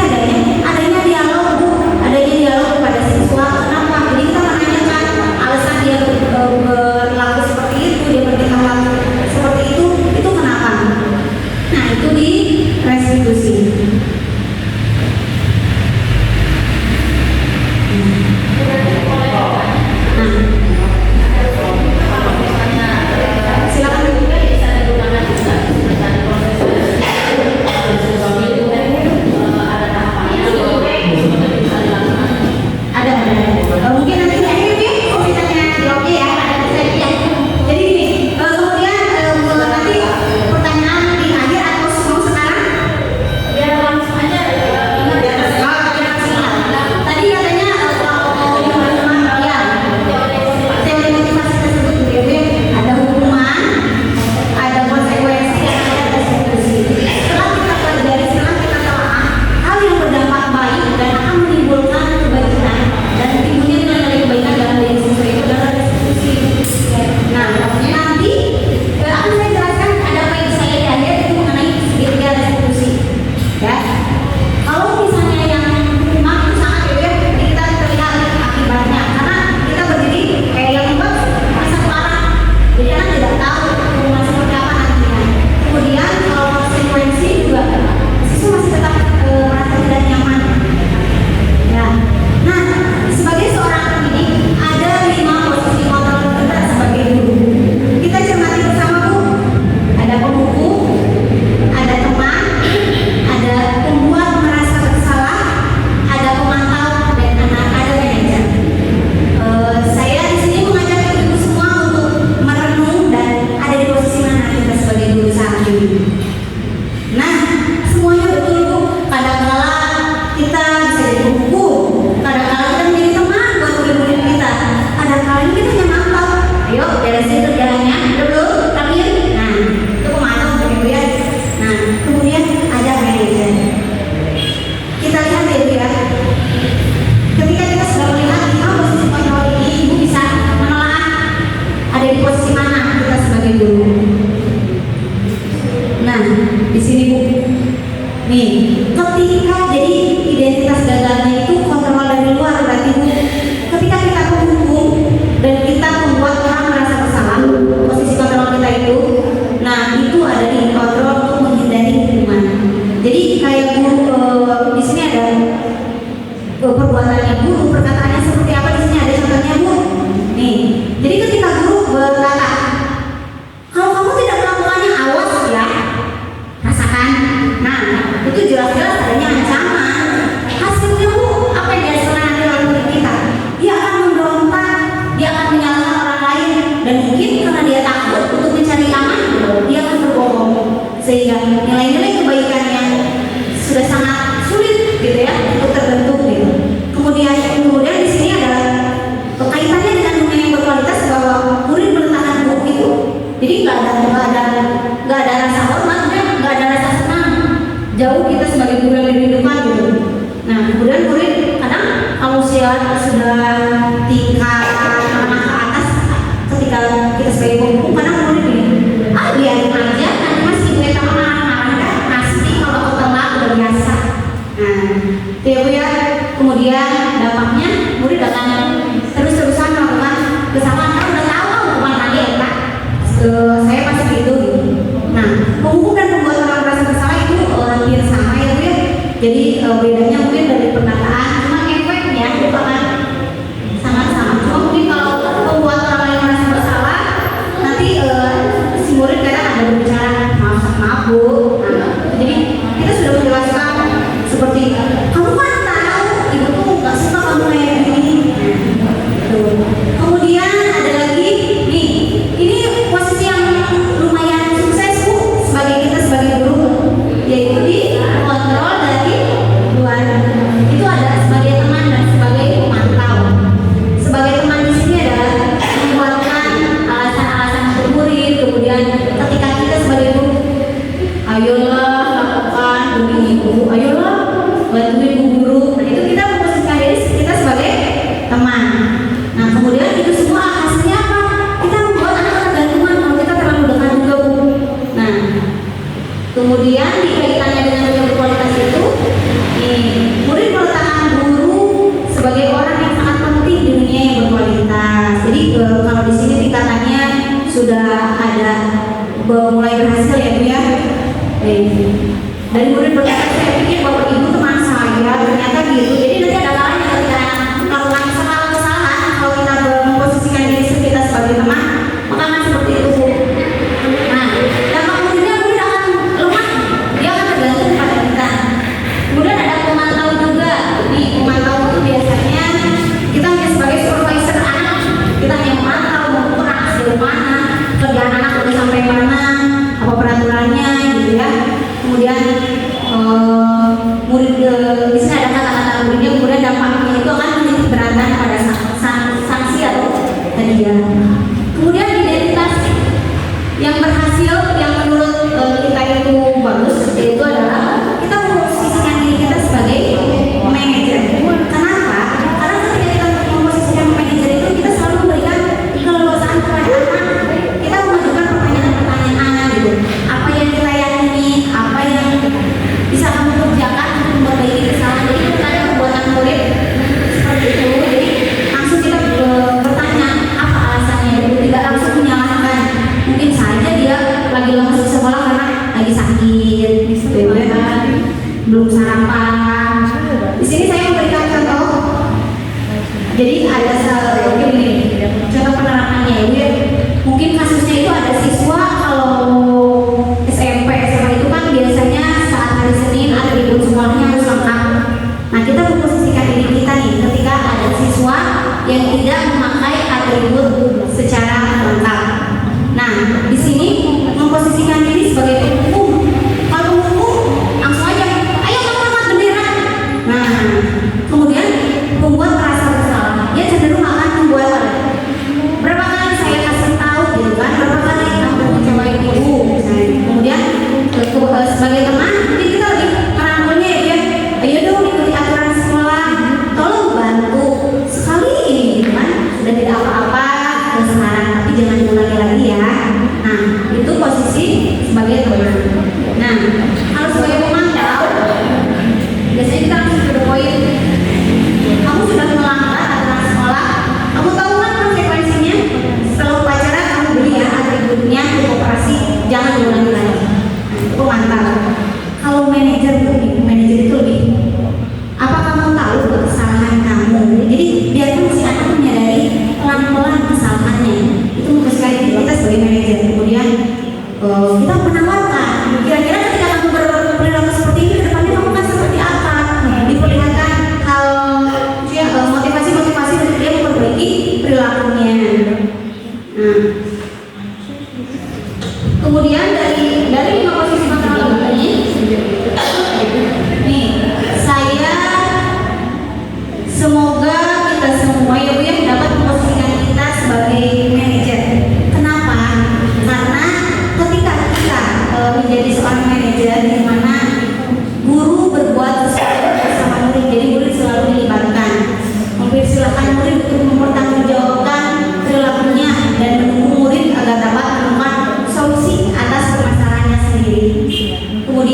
adanya dialog Bu, adanya dialog kepada siswa. Kenapa? Jadi kita menanyakan alasan dia berlaku seperti itu, dia bertingkah laku seperti itu kenapa? Nah, itu di restitusi. Mungkin nanti ceritanya oke ya. Jadi gini, kemudian nanti pertanyaan di akhir atau sebelum sekarang biar langsung aja. Tadi katanya kalau teman-teman ya teori motivasi tersebut berbeda, ada hukuman, ada konsekuensi, ada restitusi. Setelah kita pelajari, setelah kita telah hal yang berdampak baik dan akan menimbulkan kebaikan dan timbulnya nilai kebaikan dalam diri siswa itu adalah restitusi. Nah, nanti akan saya jelaskan ada poin saya di akhir itu mengenai segitiga restitusi. Ya, kalau misalnya yang hukuman itu sangat beda, kita terlihat akibatnya karena kita berdiri kayak yang membuat satu arah, jadi kan tidak tahu hukuman seperti apa nantinya. Kemudian kalau konsekuensi juga siswa masih tetap merasa tidak nyaman. Ya. Nah, sebagai seorang pendidik ada 5 posisi kontrol kita sebagai guru. Kita cermati bersama Bu. Ada pembuku, ada teman, ada pembuat merasa bersalah, ada pemantau dan ada manajer. Saya di sini mengajak ibu semua untuk merenung dan ada di posisi mana kita sebagai guru saat ini. Nah, semuanya betul Bu. Kadang-kala kita bisa jadi pembuku, kadang-kala kita menjadi teman buat murid-murid kita, kadang-kala kita hanya mantau. Ayo beresin kerjaannya dulu, terakhir. Nah, itu pemantau begitu ya. Nah, kemudian ada manajer. Kita lihat ya Bu ya. Ketika kita sudah melihat lima posisi kontrol ini, Ibu bisa menelaah ada di posisi mana kita sebagai guru. Nah, di sini Bu. Nih, ketika jadi identitas gagalnya itu kontrol dari luar berarti Bu. Ketika kita menghukum dan kita membuat orang merasa bersalah, posisi kontrol kita itu, nah itu ada di kontrol untuk menghindari hukuman. Jadi kayak Bu di sini ada kan. Nah, itu jelas-jelas adanya ancaman. Hasilnya Bu, apa yang dihasilkan nanti oleh murid kita? Dia akan memberontak, dia akan menyalahkan orang lain, dan mungkin karena dia takut untuk mencari aman, dia akan berbohong, sehingga nilai-nilai kebaikan yang sudah sangat sulit gitu ya untuk terbentuk gitu. Kemudian di sini adalah kaitannya dengan dunia yang berkualitas, bahwa murid meletakkan buku itu, jadi nggak ada rasa hormat, nggak ada rasa senang, jauh kita sebagai guru yang dirindukan gitu. Nah, kemudian murid kadang kalau sudah tingkat menengah ke atas, ketika kita sebagai pembuku, kadang murid ini biarin aja, nanti masih gue sama marah-marah kan, pasti kalau ketemu udah biasa. Nah, itu ya Bu ya. Kemudian dampaknya murid akan terus-terusan melakukan kesalahan, karena udah tahu hukuman tadi ya Kak. Saya pasti gitu. Nah, pembuku dan pembuat orang merasa bersalah itu hampir sama ya Bu ya. Jadi bedanya mungkin dari perkataan, cuma efeknya itu akan sangat sama. Cuma mungkin kalau pembuat orang lain merasa bersalah, nanti si murid kadang ada berbicara maaf Bu. Nah, jadi kita sudah menjelaskan seperti kamu kan tahu ibu tuh nggak suka kamu kayak gini. Kemudian ada lagi nih, ini posisi yang lumayan sukses Bu sebagai guru, yaitu di kontrol dari luar. Itu ada sebagai teman dan sebagai pemantau. Sebagai teman di sini adalah membuatkan alasan-alasan untuk murid. Kemudian ketika kita sebagai guru, ayolah lakukan demi ibu, ayolah bantuin bu guru. Nah, itu kita memposisikan diri kita sebagai teman. Nah, kemudian itu semua hasilnya apa? Kita membuat anak ketergantungan kalau kita terlalu dekat juga Bu. Nah, kemudian dikaitannya dengan yang berkualitas itu, murid meletakkan guru sebagai orang yang sangat penting di dunia yang berkualitas. Jadi kalau di sini tingkatannya sudah ada mulai berhasil ya Bu ya. Dari murid berkata, saya pikir Bapak Ibu teman saya, ternyata gitu. Jadi nanti ada kalanya ketika melakukan kesalahan, kalau kita memposisikan diri kita sebagai teman, maka akan seperti itu Bu. Nah, dampak muridnya murid akan lemah, dia akan tergantung pada kita. Kemudian ada pemantau juga. Di pemantau itu biasanya kita hanya sebagai supervisor anak, kita hanya memantau mengukur anak sejauh mana, kerjaan anak udah sampai mana, apa peraturannya gitu ya. Kemudian murid di sini ada kata-kata muridnya, kemudian dampaknya itu akan menitik beratkan pada sanksi atau hadiah. Kemudian identitas yang berhasil, yang menurut kita itu bagus, yaitu adalah kita memposisikan diri kita sebagai manajer. Kenapa? Karena ketika kita memposisikan manajer itu, kita selalu memberikan keleluasaan kepada anak. Kita mengajukan pertanyaan-pertanyaan gitu. Apa yang kita yakini, apa yang bisa kamu kerjakan untuk memperbaiki kesalahan. Jadi bukan perbuatan murid seperti itu. Jadi langsung kita bertanya apa alasannya, tidak langsung menyalahkan. Mungkin saja dia lagi lemas di sekolah karena lagi sakit, belum sarapan. Di sini saya memberikan contoh. Jadi ada contoh penerapannya ya. Mungkin kasusnya itu ada siswa kalau SMP, SMA itu kan biasanya saat hari Senin atribut sekolahnya harus lengkap. Nah, kita memposisikan diri kita nih ketika ada siswa yang tidak memakai atribut secara lengkap. Nah, di sini memposisikan diri sebagai penghukum. Kalau penghukum langsung aja, ayo kamu angkat bendera. Nah, kemudian membuat merasa bersalah. Dia cenderung akan membuat berapa kali saya kasih tahu gitu kan, berapa kali kamu mencoba ibu. Kemudian sebagai teman, jadi kita lagi merangkulnya ya, ayo dong ikuti aturan sekolah, tolong bantu sekali ini gitu kan, sudah tidak apa-apa sekarang, tapi jangan diulangi lagi ya. Nah, itu posisi sebagai teman. Nah, kalau sebagai pemantau, biasanya kita langsung ke poin. Kamu sudah melanggar aturan sekolah, kamu tahu kan konsekuensinya. Setelah upacara kamu beri ya atributnya untuk operasi, jangan diulangi lagi. Nah, itu pemantau. Kalau manajer itu lebih, apa kamu tahu kesalahan kamu? Jadi biarpun si anak menyadari pelan-pelan kesalahannya, itu mempersekali kita sebagai manajer. Kemudian kita menawarkan, kira-kira ketika kamu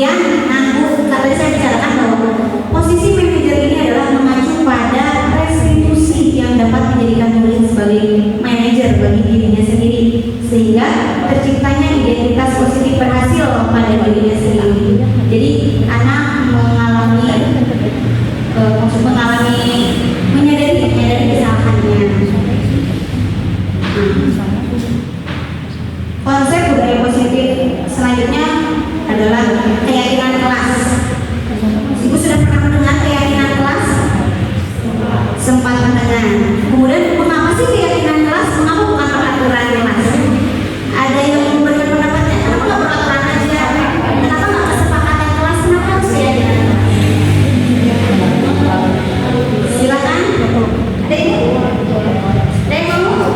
Kemudian, tadi saya bicarakan bahwa posisi manajer ini adalah mengacu pada restitusi yang dapat menjadikan murid sebagai manajer bagi dirinya sendiri, sehingga terciptanya identitas positif berhasil pada dirinya sendiri. Jadi anak menyadari kesalahannya. Konsep budaya positif selanjutnya adalah keyakinan kelas. Ibu sudah pernah mendengar keyakinan kelas? Sempat mendengar. Kemudian mengapa sih keyakinan kelas? Mengapa bukan peraturan kelas? Ada yang memberikan pendapatnya. Kenapa nggak peraturan aja? Kenapa nggak kesepakatan kelas? Kenapa harus keyakinan kelas? Silakan. Ada ibu? Ada yang mau?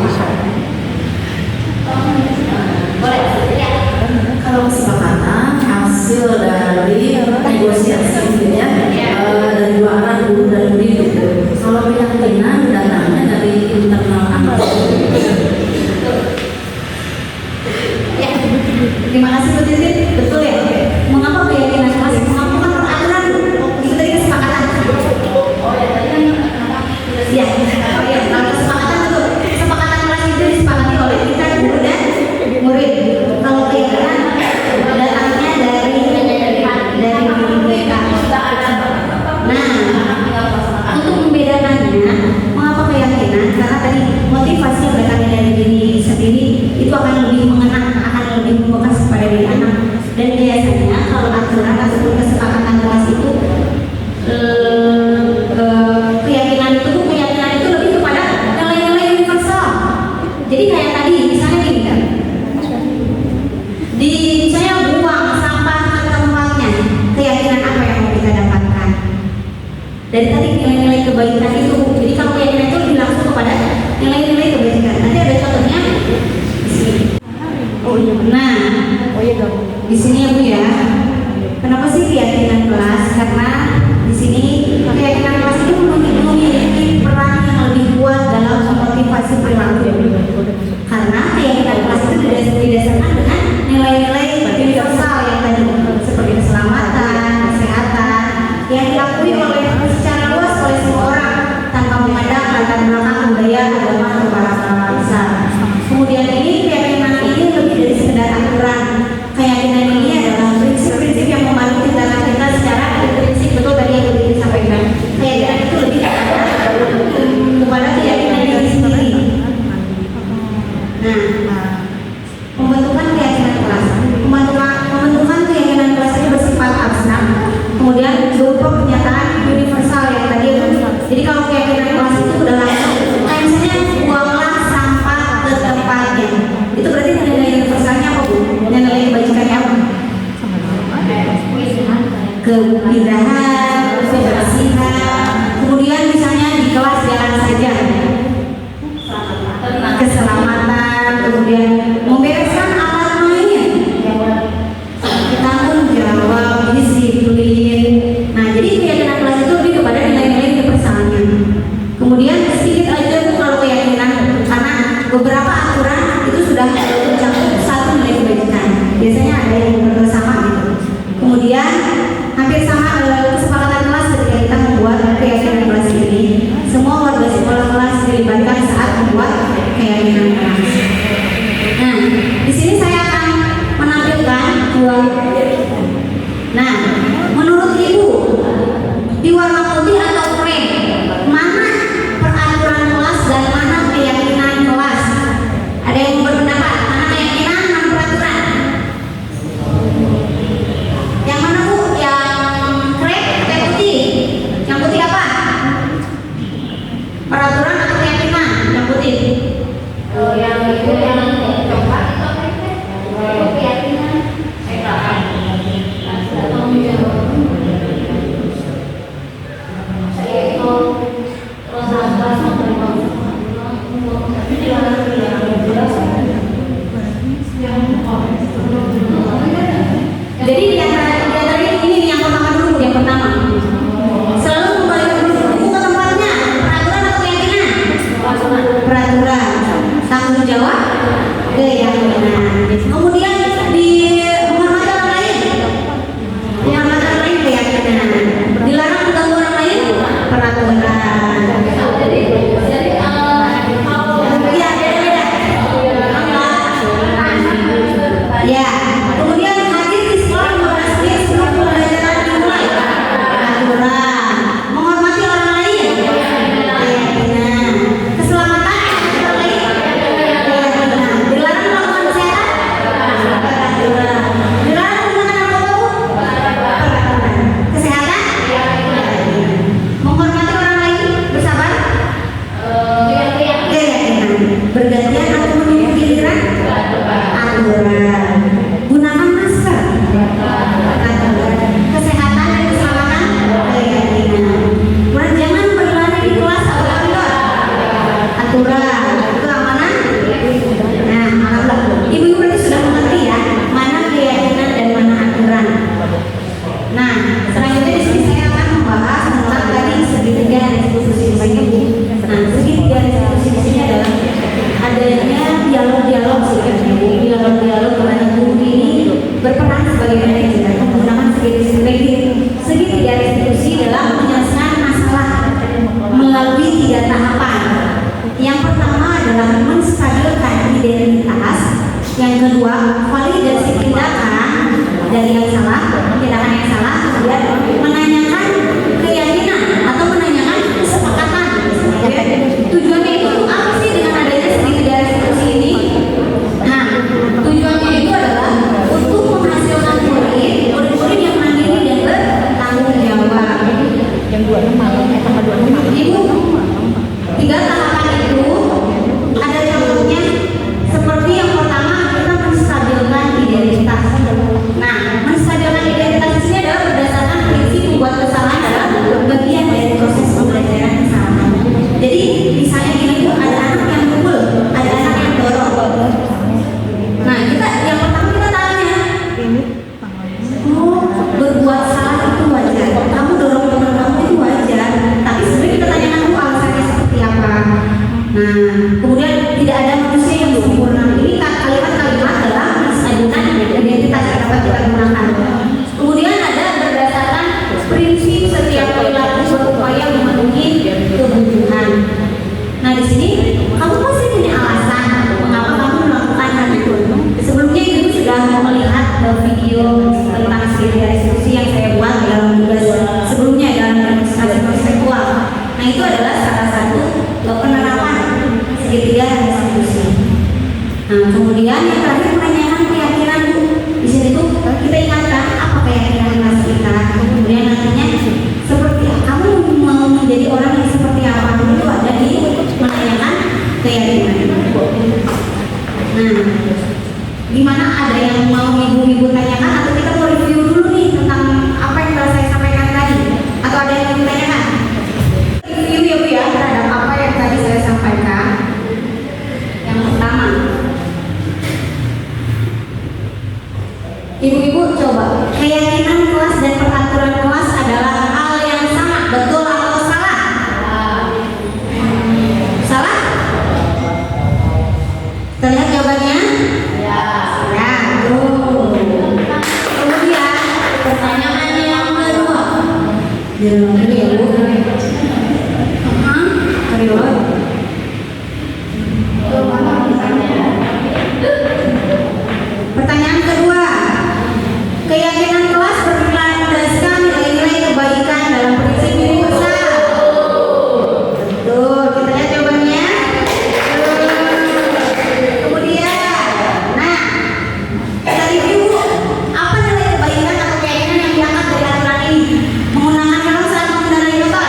Boleh. Ya. Kalau kesepakatan hasil dari negosiasi gitu ya, dari dua arah guru dan murid gitu. Kalau keyakinan datangnya dari internal anak. Ya. Terima kasih Bu Titin. Betul ya. Mengapa keyakinan kelas? Mengapa bukan peraturan? Itu tadi kesepakatan. Oh ya, tadi kan ya. Oh ya, kalau kesepakatan betul. Kesepakatan kelas itu disepakati oleh kita guru dan murid. Kalau keyakinan datangnya dari mereka. Nah, untuk membedakannya, mengapa keyakinan? Karena tadi motivasi yang datangnya dari diri sendiri itu akan lebih mengena, akan lebih membekas pada diri anak. Dan biasanya kalau aturan ataupun kesepakatan kelas itu keyakinan itu lebih kepada nilai-nilai universal. Jadi kayak tadi misalnya gini kan, misalnya buang sampah ke tempatnya, keyakinan apa yang mau kita dapatkan? Dari tadi nilai-nilai kebaikan itu. Jadi kalau keyakinan itu lebih langsung kepada nilai-nilai kebaikan. Nanti ada contohnya di sini. Nah, di sini ya Bu ya. Kenapa sih keyakinan kelas? Karena di sini keyakinan kelas itu memiliki peran yang lebih kuat dalam memotivasi perilaku. Karena keyakinan kelas itu didasarkan dengan nilai-nilai universal yang tadi seperti keselamatan, kesehatan yang diakui secara luas oleh semua orang tanpa memandang latar belakang budaya, agama atau bahasa bangsa. Kemudian ini keyakinan ini lebih dari sekedar aturan. Keyakinan ini adalah prinsip-prinsip yang membantu tindakan kita secara intrinsik. Betul tadi yang sudah disampaikan. Keyakinan itu lebih kepada keyakinan diri sendiri. Nah, pembentukan keyakinan kelas. Pembentukan keyakinan kelas ini bersifat abstrak. Kemudian berupa pernyataan universal yang tadi. Jadi kalau keyakinan kelas itu udah langsung, kayak misalnya buanglah sampah ke tempatnya. Itu berarti nilai universalnya apa Bu? Nilai kebajikannya apa? Keindahan, kebersihan. Kemudian misalnya di kelas jalan saja, keselamatan, kemudian membereskan alat main, tanggung jawab, disiplin. Nah, jadi keyakinan kelas itu lebih kepada nilai-nilai universalnya. Kemudian sedikit aja Bu kalau keyakinan, karena beberapa aturan itu sudah tercakup satu nilai kebajikan. Biasanya ada yang bersama gitu. Kemudian hampir sama kesepakatan kelas ketika kita membuat keyakinan kelas ini. Semua warga sekolah kelas dilibatkan saat membuat keyakinan kelas. Nah, di sini saya akan menampilkan dua. Nah, menurut Ibu di warna putih atau krem, mana peraturan kelas dan mana keyakinan kelas? Ada yang berpendapat mana keyakinan, mana peraturan? Yang mana Bu? Yang krem atau putih? Yang putih apa? Peraturan atau keyakinan? Yang putih. Yang itu yang coklat atau keyakinan? segitiga restitusi dalam menyelesaikan masalah melalui 3 tahapan. Yang pertama adalah menstabilkan identitas, yang kedua validasi tindakan dari yang salah, tindakan yang salah, kemudian menanyakan keyakinan atau menanyakan kesepakatan. Tujuannya itu apa sih dengan adanya segitiga restitusi ini? Nah, tujuannya itu adalah untuk menghasilkan murid-murid yang mandiri dan bertanggung jawab. Yang 26 malam, tanggal 26 malam. Ibu, 3 tahapan itu ada contohnya. Seperti yang pertama, kita menstabilkan identitas. Nah, menstabilkan identitas ini adalah berdasarkan prinsip membuat kesalahan adalah bagian dari proses pembelajaran kesalahan. Jadi, misalnya gini Bu, ada anak yang pukul, ada anak yang dorong. Nah, yang pertama kita tanya, oh, berbuat salah itu wajar. Kamu dorong teman kamu itu wajar. Tapi sebenarnya kita tanyakan dulu alasannya seperti apa. Nah, kemudian tidak ada manusia yang sempurna. Ini kalimat-kalimat dalam menstabilkan identitas yang dapat kita gunakan. Kemudian ada berdasarkan prinsip setiap perilaku berupaya memenuhi kebutuhan. Nah, di sini kamu pasti punya alasan mengapa kamu melakukan hal itu. Sebelumnya ibu sudah melihat video tentang segitiga restitusi yang saya buat dalam tugas sebelumnya dalam demonstrasi konseptual. Nah, itu adalah salah satu penerapan segitiga restitusi. Nah, kemudian yang terakhir menanyakan keyakinan Bu. Di sini tuh kita ingatkan apa keyakinan kelas kita. Kemudian nantinya seperti kamu mau menjadi orang yang seperti apa, itu ada di menanyakan keyakinan. Nah, gimana, ada yang mau ibu-ibu tanyakan atau kita mau review dulu nih tentang apa yang telah saya sampaikan tadi, atau ada yang mau ditanyakan? Review ya Bu ya terhadap apa yang tadi saya sampaikan. Yang pertama, ibu-ibu coba, keyakinan kelas dan peraturan kelas adalah hal yang sama, betul atau salah? Salah? Kita lihat jawabannya. Ya, betul. Kemudian pertanyaan yang kedua. Diulang dulu ya Bu. Karyawan. Pertanyaan kedua, keyakinan kelas berlandaskan nilai-nilai kebaikan dalam prinsip universal. Betul, kita lihat jawabannya. Kemudian, nah, kita review apa nilai kebaikan atau keyakinan yang diangkat dari aturan ini menggunakan helm saat mengendarai motor.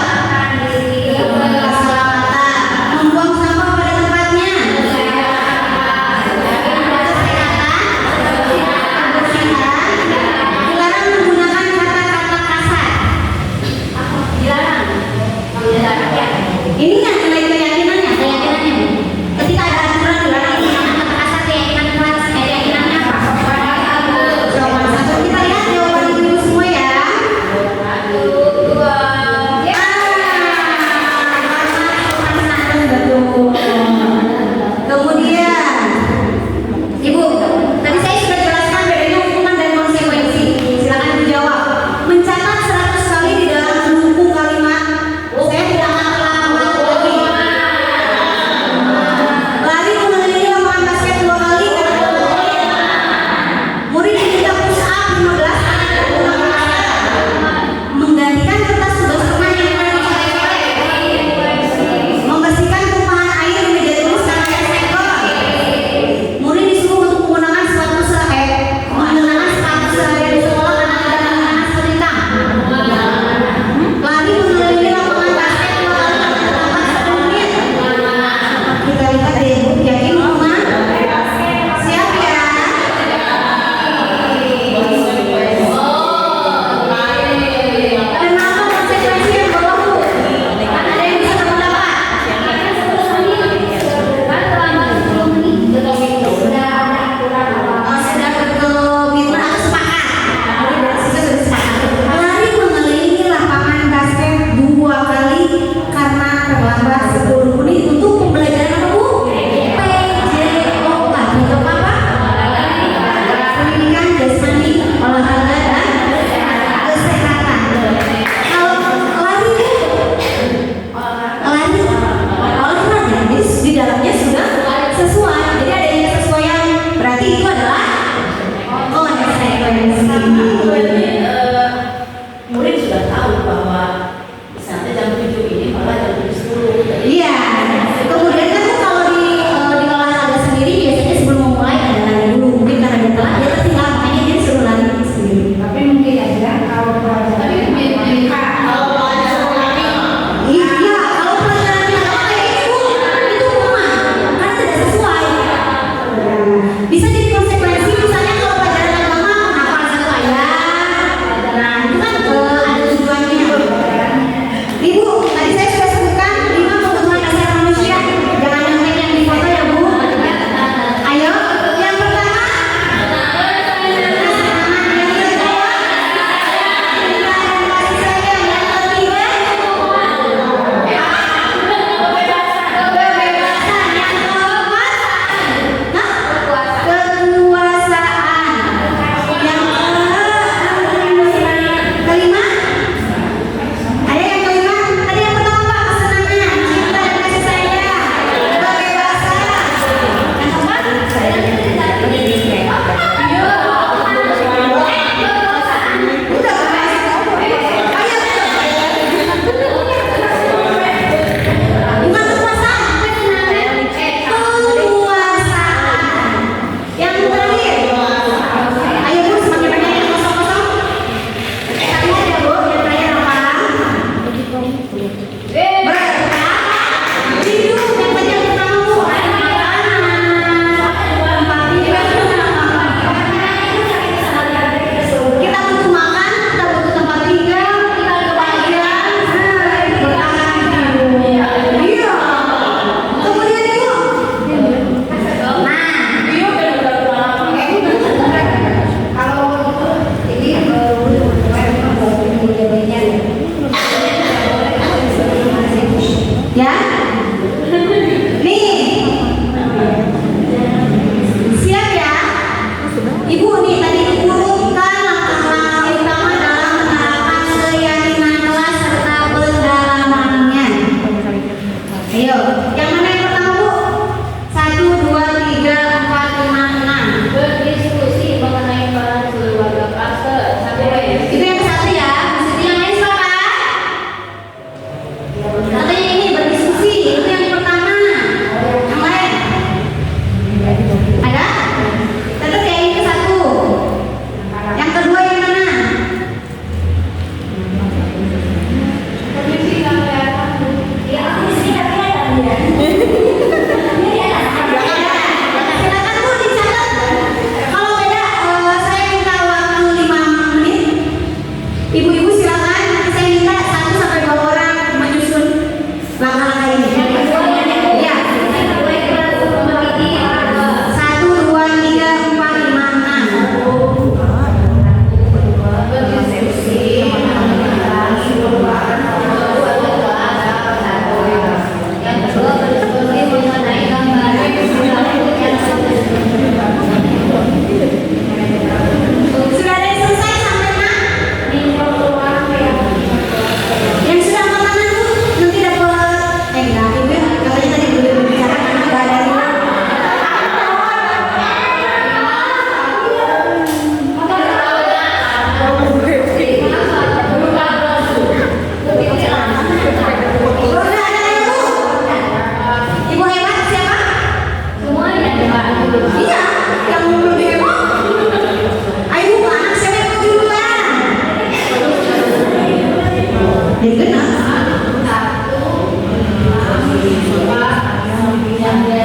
Jadi genap.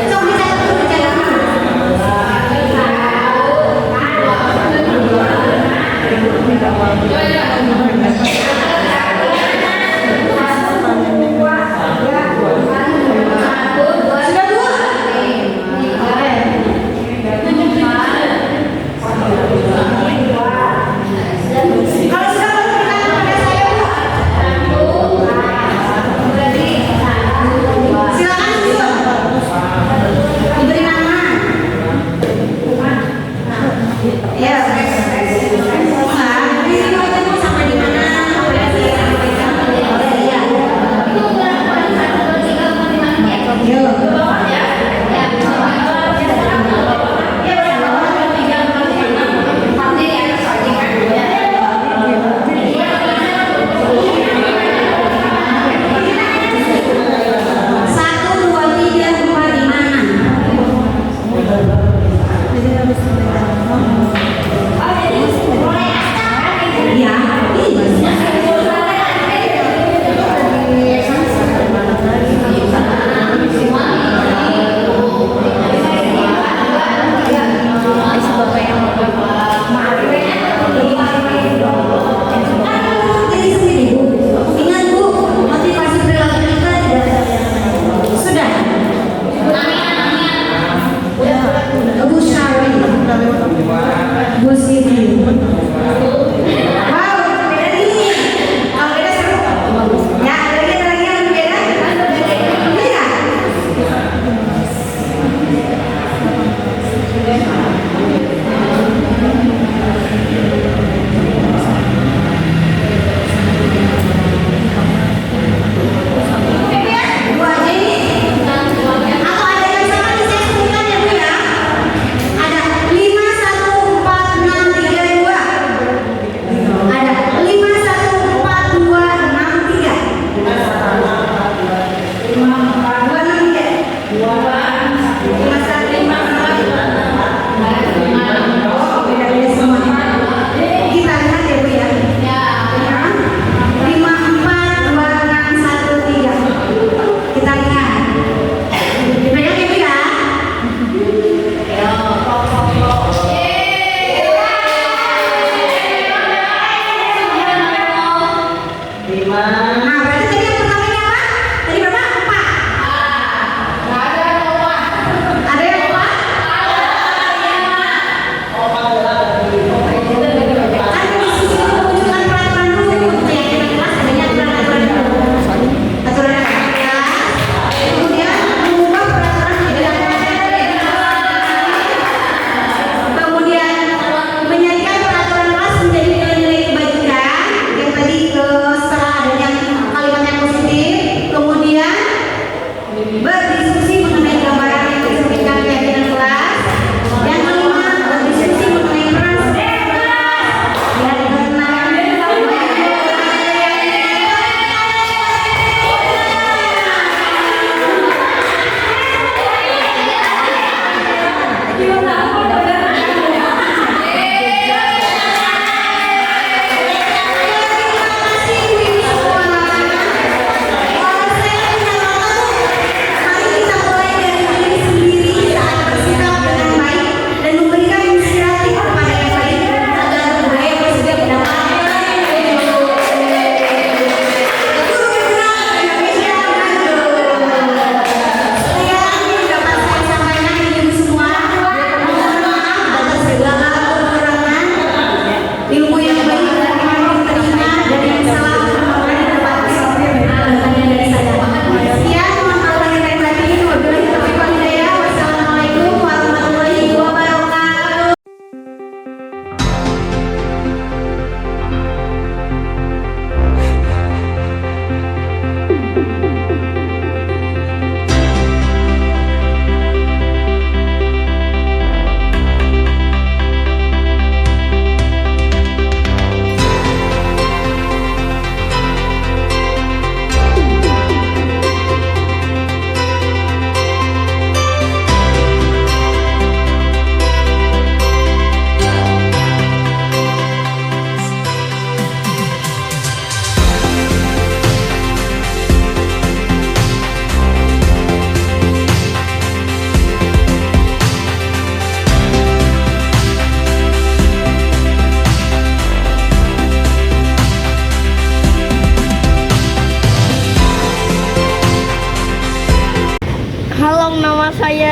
Sok dicatat dulu cadangan. Sudah dua? Kalau sudah berikan kepada saya, Bu. Silakan diberi nama. Ya, di sini aja mau sampai di mana? Satu, dua, tiga, empat, lima, enam. Ya, jadi sendiri, Bu. Ingat, Bu, motivasi perilaku kita tidak sudah. Bu Syari, Bu Siti. Wow, beda ini. Kalau beda seru. Ya, lagi yang beda. Beda. Bu aja ini. Atau ada yang sama di saya sebutkan ya, Bu ya. Ada 5, 1, 4, 6, 3, 2. Ada 5, 1, 4, 2, 6, 3. 2, 6, 3. 5, 1, 5, 4. Oh, beda-beda semua. Kita lihat ya, Bu ya. 5, 4, 2, 6, 1, 3. Kita lihat. Dipegang ya, Bu ya. Nah, berarti tadi yang pertamanya apa? Tadi berapa? 4. Ada yang apa? Kan diskusi menunjukkan peraturan dulu. Keyakinan kelas adanya aturan-aturan dulu. Aturan yang kelas, kemudian mengubah peraturan menjadi aturan. Kemudian menjadikan peraturan kelas menjadi nilai-nilai kebajikan yang tadi setelah adanya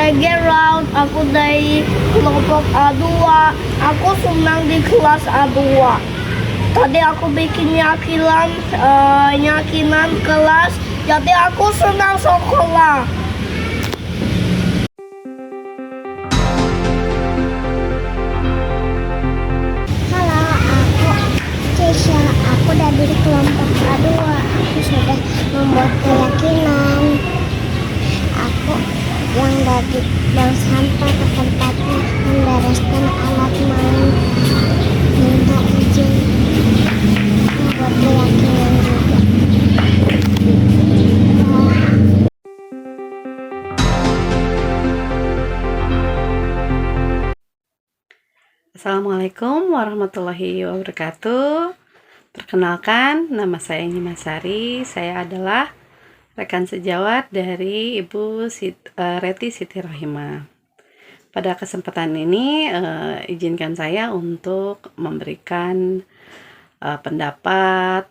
dari Gerald, aku dari kelompok A2. Aku senang di kelas A2. Tadi aku bikin yakinan kelas, jadi aku senang sekolah. Halo, aku Keisha. Aku dari kelompok A2. Aku sudah membuat keyakinan. Aku yang dari bank sampah ke tempatnya membereskan alat main. Minta izin membuat keyakinan juga. Assalamualaikum warahmatullahi wabarakatuh. Perkenalkan, nama saya Nima Sari. Saya adalah rekan sejawat dari Ibu Reti Siti Rohimah. Pada kesempatan ini, izinkan saya untuk memberikan pendapat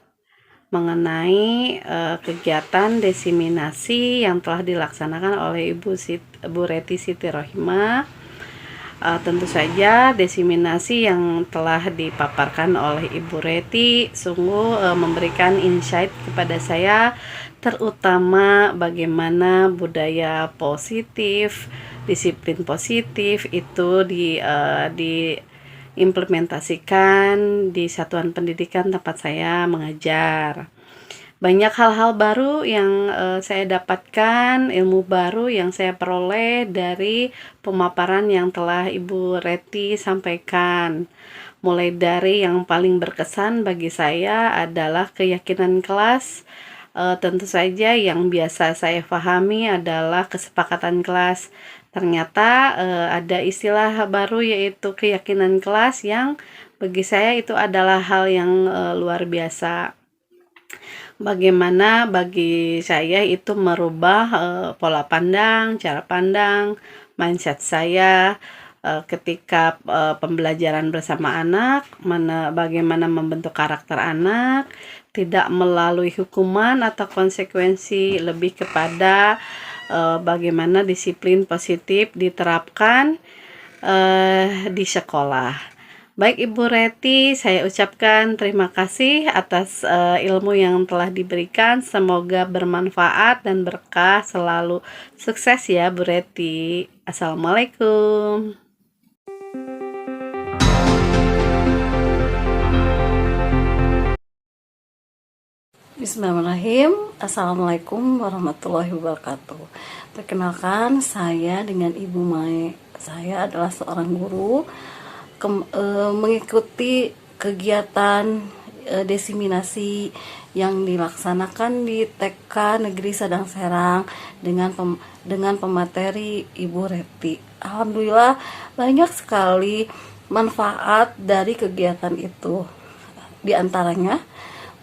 mengenai kegiatan desiminasi yang telah dilaksanakan oleh Ibu Reti Siti Rohimah. Tentu saja desiminasi yang telah dipaparkan oleh Ibu Reti sungguh memberikan insight kepada saya, terutama bagaimana budaya positif, disiplin positif itu diimplementasikan di satuan pendidikan tempat saya mengajar. Banyak hal-hal baru yang saya dapatkan, ilmu baru yang saya peroleh dari pemaparan yang telah Ibu Reti sampaikan. Mulai dari yang paling berkesan bagi saya adalah keyakinan kelas. Tentu saja yang biasa saya pahami adalah kesepakatan kelas. Ternyata ada istilah baru yaitu keyakinan kelas yang bagi saya itu adalah hal yang luar biasa. Bagaimana bagi saya itu merubah pola pandang, cara pandang, mindset saya ketika pembelajaran bersama anak, bagaimana membentuk karakter anak, tidak melalui hukuman atau konsekuensi, lebih kepada bagaimana disiplin positif diterapkan di sekolah. Baik Ibu Reti, saya ucapkan terima kasih atas ilmu yang telah diberikan. Semoga bermanfaat dan berkah selalu. Sukses ya Bu Reti. Assalamualaikum. Bismillahirrahmanirrahim. Assalamualaikum warahmatullahi wabarakatuh. Perkenalkan, saya dengan Ibu Mae. Saya adalah seorang guru mengikuti kegiatan desiminasi yang dilaksanakan di TK Negeri Sadang Serang dengan pemateri Ibu Reti. Alhamdulillah banyak sekali manfaat dari kegiatan itu. Di antaranya,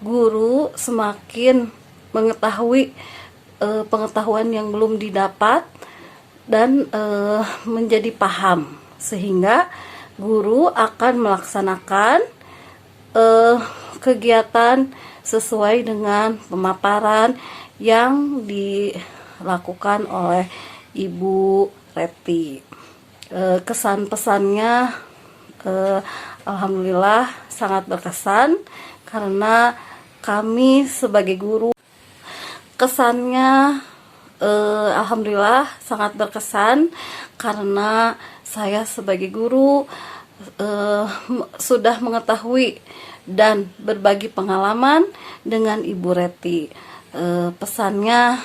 guru semakin mengetahui pengetahuan yang belum didapat dan menjadi paham, sehingga guru akan melaksanakan kegiatan sesuai dengan pemaparan yang dilakukan oleh Ibu Reti. Kesan pesannya alhamdulillah sangat berkesan, karena kami sebagai guru kesannya alhamdulillah sangat berkesan, karena saya sebagai guru sudah mengetahui dan berbagi pengalaman dengan Ibu Reti. Pesannya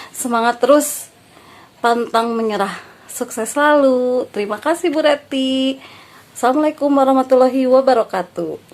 semangat terus, pantang menyerah, sukses selalu. Terima kasih Bu Reti. Assalamualaikum warahmatullahi wabarakatuh.